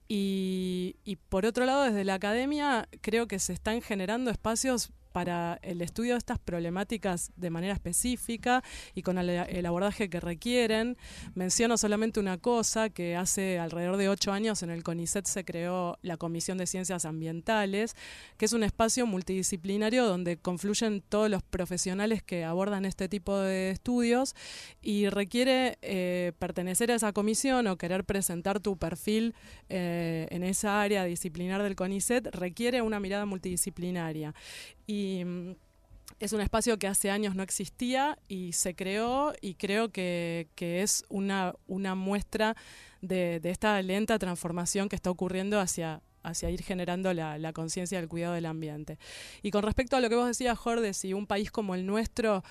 Y por otro lado, desde la academia creo que se están generando espacios para el estudio de estas problemáticas de manera específica y con el abordaje que requieren. Menciono solamente una cosa, que hace alrededor de 8 años en el CONICET se creó la Comisión de Ciencias Ambientales, que es un espacio multidisciplinario donde confluyen todos los profesionales que abordan este tipo de estudios, y requiere pertenecer a esa comisión o querer presentar tu perfil en esa área disciplinar del CONICET, requiere una mirada multidisciplinaria. Y es un espacio que hace años no existía y se creó, y creo que es una muestra de esta lenta transformación que está ocurriendo hacia ir generando la conciencia del cuidado del ambiente. Y con respecto a lo que vos decías, Jorge, si un país como el nuestro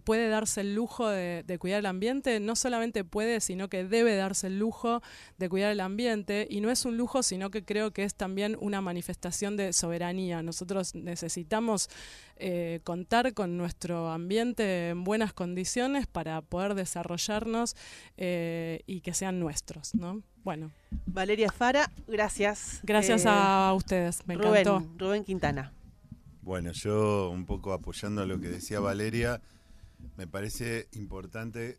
puede darse el lujo de cuidar el ambiente, no solamente puede, sino que debe darse el lujo de cuidar el ambiente, y no es un lujo, sino que creo que es también una manifestación de soberanía. Nosotros necesitamos contar con nuestro ambiente en buenas condiciones para poder desarrollarnos y que sean nuestros, ¿no? Bueno. Valeria Fara, gracias. Gracias a ustedes, me encantó. Rubén Quintana. Bueno, yo un poco apoyando lo que decía Valeria, me parece importante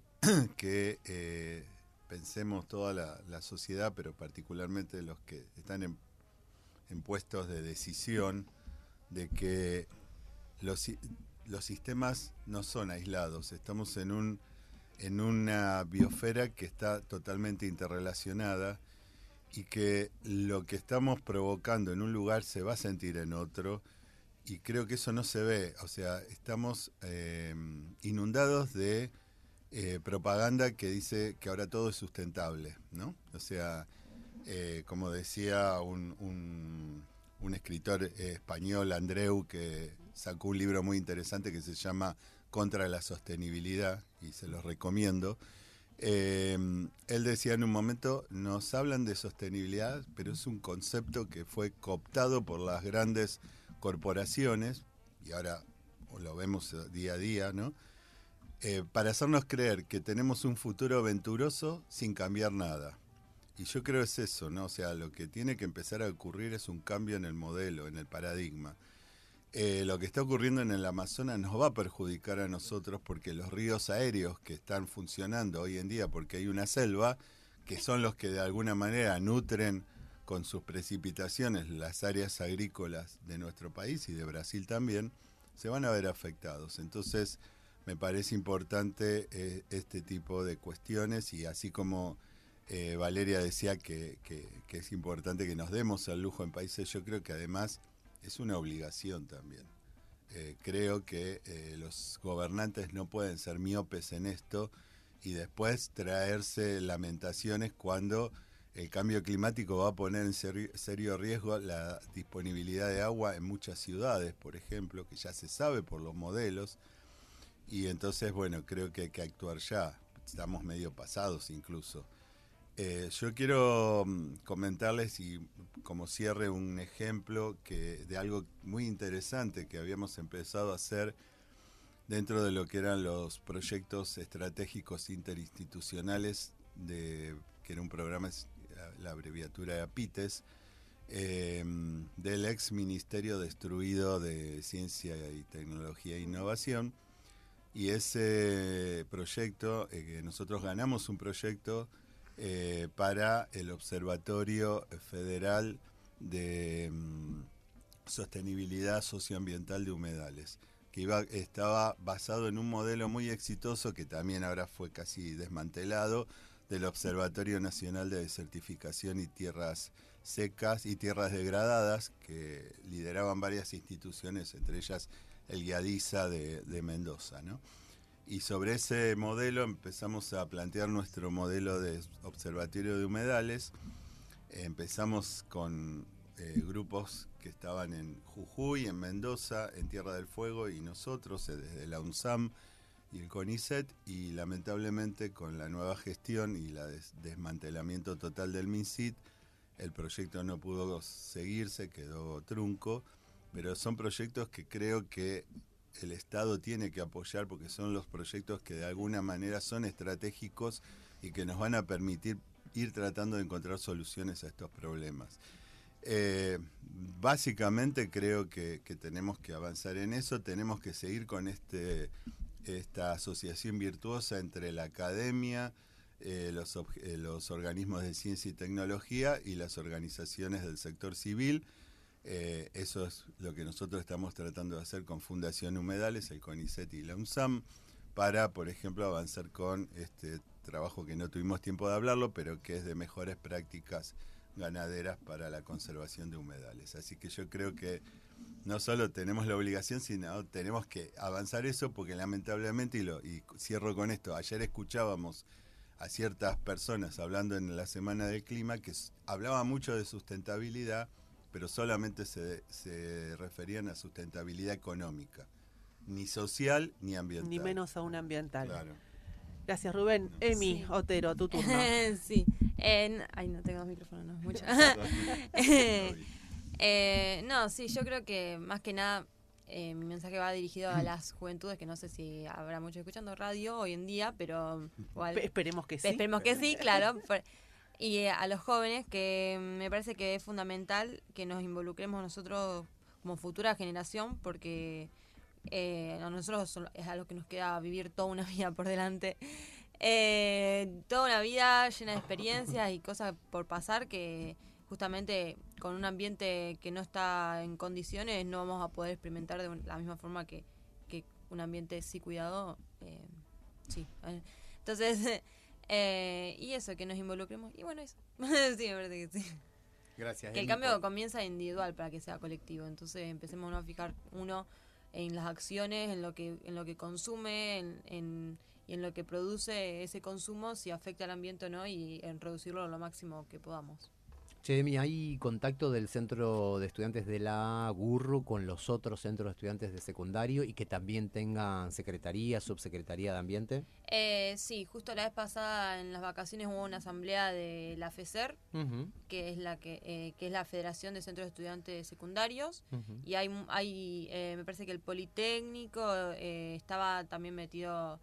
que pensemos toda la sociedad, pero particularmente los que están en puestos de decisión, de que los sistemas no son aislados. Estamos en una biosfera que está totalmente interrelacionada, y que lo que estamos provocando en un lugar se va a sentir en otro, y creo que eso no se ve. O sea, estamos inundados de propaganda que dice que ahora todo es sustentable, ¿no? O sea, como decía un escritor español, Andreu, que sacó un libro muy interesante que se llama Contra la Sostenibilidad, y se los recomiendo. Él decía en un momento, nos hablan de sostenibilidad, pero es un concepto que fue cooptado por las grandes corporaciones, y ahora lo vemos día a día, ¿no? Para hacernos creer que tenemos un futuro venturoso sin cambiar nada. Y yo creo es eso, ¿no? O sea, lo que tiene que empezar a ocurrir es un cambio en el modelo, en el paradigma. Lo que está ocurriendo en el Amazonas nos va a perjudicar a nosotros, porque los ríos aéreos que están funcionando hoy en día, porque hay una selva, que son los que de alguna manera nutren con sus precipitaciones las áreas agrícolas de nuestro país y de Brasil también, se van a ver afectados. Entonces me parece importante este tipo de cuestiones, y así como Valeria decía que es importante que nos demos el lujo en países, yo creo que además es una obligación también. Creo que los gobernantes no pueden ser miopes en esto y después traerse lamentaciones cuando el cambio climático va a poner en serio riesgo la disponibilidad de agua en muchas ciudades, por ejemplo, que ya se sabe por los modelos. Y entonces, bueno, creo que hay que actuar ya. Estamos medio pasados incluso. Yo quiero comentarles, y como cierre, un ejemplo de algo muy interesante que habíamos empezado a hacer dentro de lo que eran los proyectos estratégicos interinstitucionales, que era un programa, la abreviatura de APITES, del ex Ministerio destruido de Ciencia y Tecnología e Innovación. Y ese proyecto, nosotros ganamos un proyecto para el Observatorio Federal de Sostenibilidad Socioambiental de Humedales, que estaba basado en un modelo muy exitoso que también ahora fue casi desmantelado, del Observatorio Nacional de Desertificación y Tierras Secas y Tierras Degradadas, que lideraban varias instituciones, entre ellas el GIADISA de Mendoza, ¿no? Y sobre ese modelo empezamos a plantear nuestro modelo de observatorio de humedales. Empezamos con grupos que estaban en Jujuy, en Mendoza, en Tierra del Fuego y nosotros desde la UNSAM y el CONICET, y lamentablemente con la nueva gestión y la desmantelamiento total del MinSit, el proyecto no pudo seguirse, quedó trunco, pero son proyectos que creo que el Estado tiene que apoyar porque son los proyectos que de alguna manera son estratégicos y que nos van a permitir ir tratando de encontrar soluciones a estos problemas. Básicamente creo que tenemos que avanzar en eso, tenemos que seguir con esta asociación virtuosa entre la academia, los organismos de ciencia y tecnología y las organizaciones del sector civil. Eso es lo que nosotros estamos tratando de hacer con Fundación Humedales, el CONICET y la UNSAM, para, por ejemplo, avanzar con este trabajo que no tuvimos tiempo de hablarlo, pero que es de mejores prácticas ganaderas para la conservación de humedales. Así que yo creo que no solo tenemos la obligación, sino tenemos que avanzar eso, porque lamentablemente, y cierro con esto, ayer escuchábamos a ciertas personas hablando en la Semana del Clima que hablaban mucho de sustentabilidad, pero solamente se referían a sustentabilidad económica, ni social ni ambiental. Ni menos aún ambiental. Claro. Gracias, Rubén. Emi Otero, tu turno. Sí. Ay, no tengo micrófono, no es mucho. No, sí, yo creo que más que nada mi mensaje va dirigido a las juventudes, que no sé si habrá muchos escuchando radio hoy en día, pero igual, esperemos que sí. Esperemos que sí, claro. Y a los jóvenes, que me parece que es fundamental que nos involucremos nosotros como futura generación, porque a nosotros es a lo que nos queda vivir toda una vida por delante. Toda una vida llena de experiencias y cosas por pasar que justamente con un ambiente que no está en condiciones no vamos a poder experimentar de la misma forma que un ambiente sí cuidado. Sí. Entonces... y eso, que nos involucremos. Y bueno, eso. Sí, me parece que sí. Gracias. Que el cambio comienza individual para que sea colectivo. Entonces empecemos a fijar uno en las acciones, en lo que consume, y en lo que produce ese consumo, si afecta al ambiente o no, y en reducirlo lo máximo que podamos. Che, Emi, ¿hay contacto del Centro de Estudiantes de la GURRU con los otros centros de estudiantes de secundario y que también tengan secretaría, subsecretaría de ambiente? Sí, justo la vez pasada en las vacaciones hubo una asamblea de la FESER, que es la Federación de Centros de Estudiantes Secundarios, y hay me parece que el Politécnico estaba también metido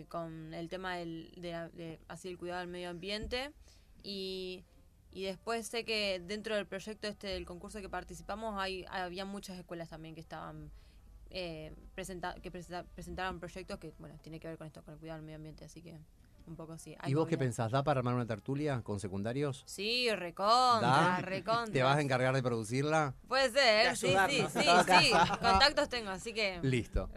con el tema de así el cuidado del medio ambiente, y después sé que dentro del proyecto del concurso que participamos había muchas escuelas también que estaban presentaron proyectos que, bueno, tiene que ver con esto, con el cuidado del medio ambiente, así que un poco sí. ¿Y vos qué pensás? ¿Da para armar una tertulia con secundarios? Sí, recontra. ¿Te vas a encargar de producirla? Puede ser, sí. Contactos tengo, así que... Listo.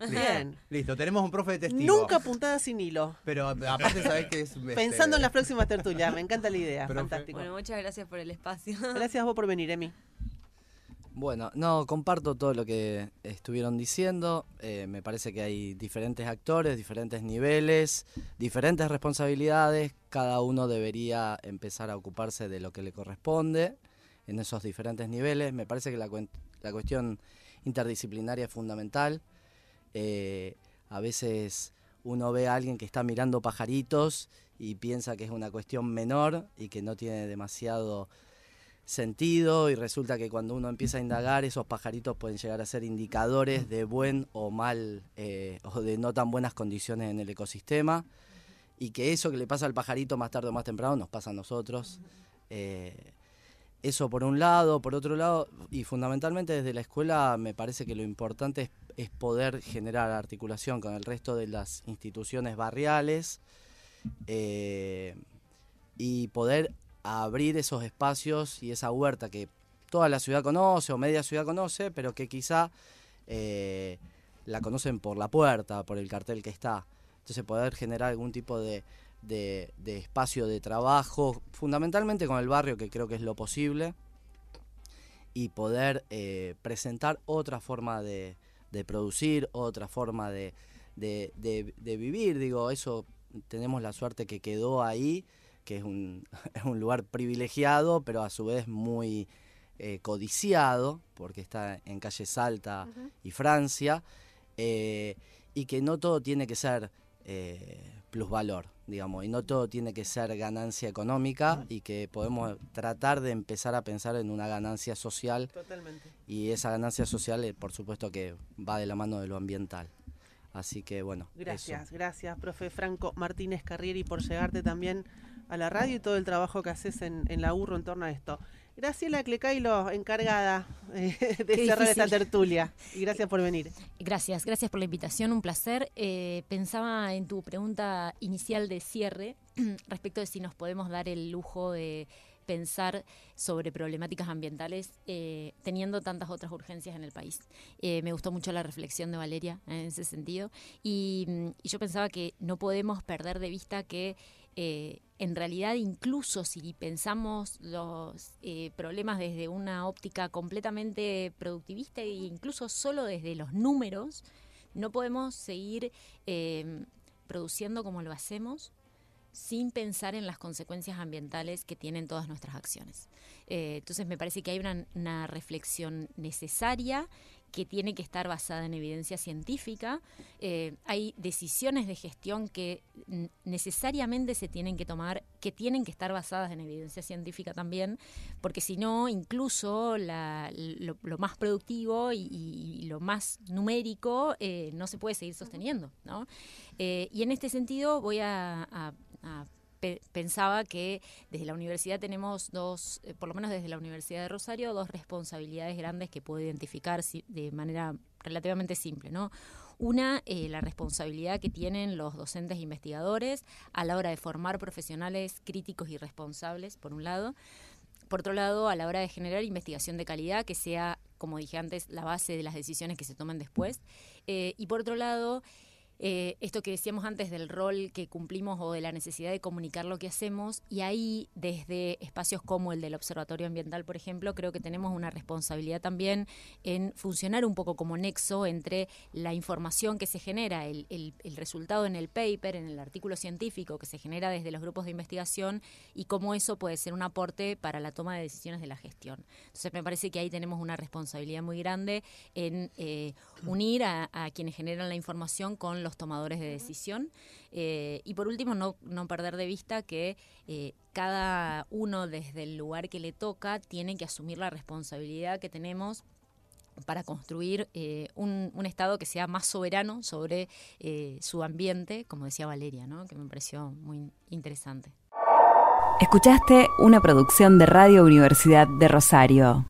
Bien. Listo, tenemos un profe de testigo. Nunca puntada sin hilo. Pero aparte sabés que es... Pensando en las próximas tertulias, me encanta la idea, fantástico. Bueno, muchas gracias por el espacio. Gracias a vos por venir, Emi. Bueno, no, comparto todo lo que estuvieron diciendo. Me parece que hay diferentes actores, diferentes niveles, diferentes responsabilidades. Cada uno debería empezar a ocuparse de lo que le corresponde en esos diferentes niveles. Me parece que la cuestión interdisciplinaria es fundamental. A veces uno ve a alguien que está mirando pajaritos y piensa que es una cuestión menor y que no tiene demasiado sentido, y resulta que cuando uno empieza a indagar, esos pajaritos pueden llegar a ser indicadores de buen o mal o de no tan buenas condiciones en el ecosistema, y que eso que le pasa al pajarito más tarde o más temprano nos pasa a nosotros. Eso por un lado. Por otro lado, y fundamentalmente desde la escuela, me parece que lo importante es poder generar articulación con el resto de las instituciones barriales y poder abrir esos espacios y esa huerta que toda la ciudad conoce o media ciudad conoce, pero que quizá la conocen por la puerta, por el cartel que está. Entonces poder generar algún tipo de de espacio de trabajo, fundamentalmente con el barrio, que creo que es lo posible, y poder presentar otra forma de producir, otra forma de vivir. Digo, eso tenemos la suerte que quedó ahí, que es un lugar privilegiado, pero a su vez muy codiciado, porque está en calle Salta y Francia, y que no todo tiene que ser plusvalor, digamos, y no todo tiene que ser ganancia económica, y que podemos tratar de empezar a pensar en una ganancia social. Totalmente. Y esa ganancia social, por supuesto que va de la mano de lo ambiental. Así que bueno. Gracias, profe Franco Martínez Carrieri, por llegarte también a la radio y todo el trabajo que haces en la URRO en torno a esto. Graciela Clecailo, encargada de cerrar esta tertulia. Y gracias por venir. Gracias por la invitación, un placer. Pensaba en tu pregunta inicial de cierre respecto de si nos podemos dar el lujo de pensar sobre problemáticas ambientales teniendo tantas otras urgencias en el país. Me gustó mucho la reflexión de Valeria en ese sentido, y yo pensaba que no podemos perder de vista que en realidad, incluso si pensamos los problemas desde una óptica completamente productivista e incluso solo desde los números, no podemos seguir produciendo como lo hacemos sin pensar en las consecuencias ambientales que tienen todas nuestras acciones. Entonces me parece que hay una reflexión necesaria que tiene que estar basada en evidencia científica. Hay decisiones de gestión que necesariamente se tienen que tomar, que tienen que estar basadas en evidencia científica también, porque si no, incluso lo más productivo y lo más numérico no se puede seguir sosteniendo, ¿no? Y en este sentido voy pensaba que desde la universidad tenemos por lo menos desde la Universidad de Rosario, dos responsabilidades grandes que puedo identificar de manera relativamente simple, ¿no? Una, la responsabilidad que tienen los docentes e investigadores a la hora de formar profesionales críticos y responsables, por un lado. Por otro lado, a la hora de generar investigación de calidad que sea, como dije antes, la base de las decisiones que se tomen después. Y por otro lado, esto que decíamos antes del rol que cumplimos o de la necesidad de comunicar lo que hacemos, y ahí desde espacios como el del Observatorio Ambiental, por ejemplo, creo que tenemos una responsabilidad también en funcionar un poco como nexo entre la información que se genera, el resultado en el paper, en el artículo científico que se genera desde los grupos de investigación, y cómo eso puede ser un aporte para la toma de decisiones de la gestión. Entonces me parece que ahí tenemos una responsabilidad muy grande en unir a quienes generan la información con los tomadores de decisión, y por último no perder de vista que cada uno desde el lugar que le toca tiene que asumir la responsabilidad que tenemos para construir un Estado que sea más soberano sobre su ambiente, como decía Valeria, ¿no? Que me pareció muy interesante. Escuchaste una producción de Radio Universidad de Rosario.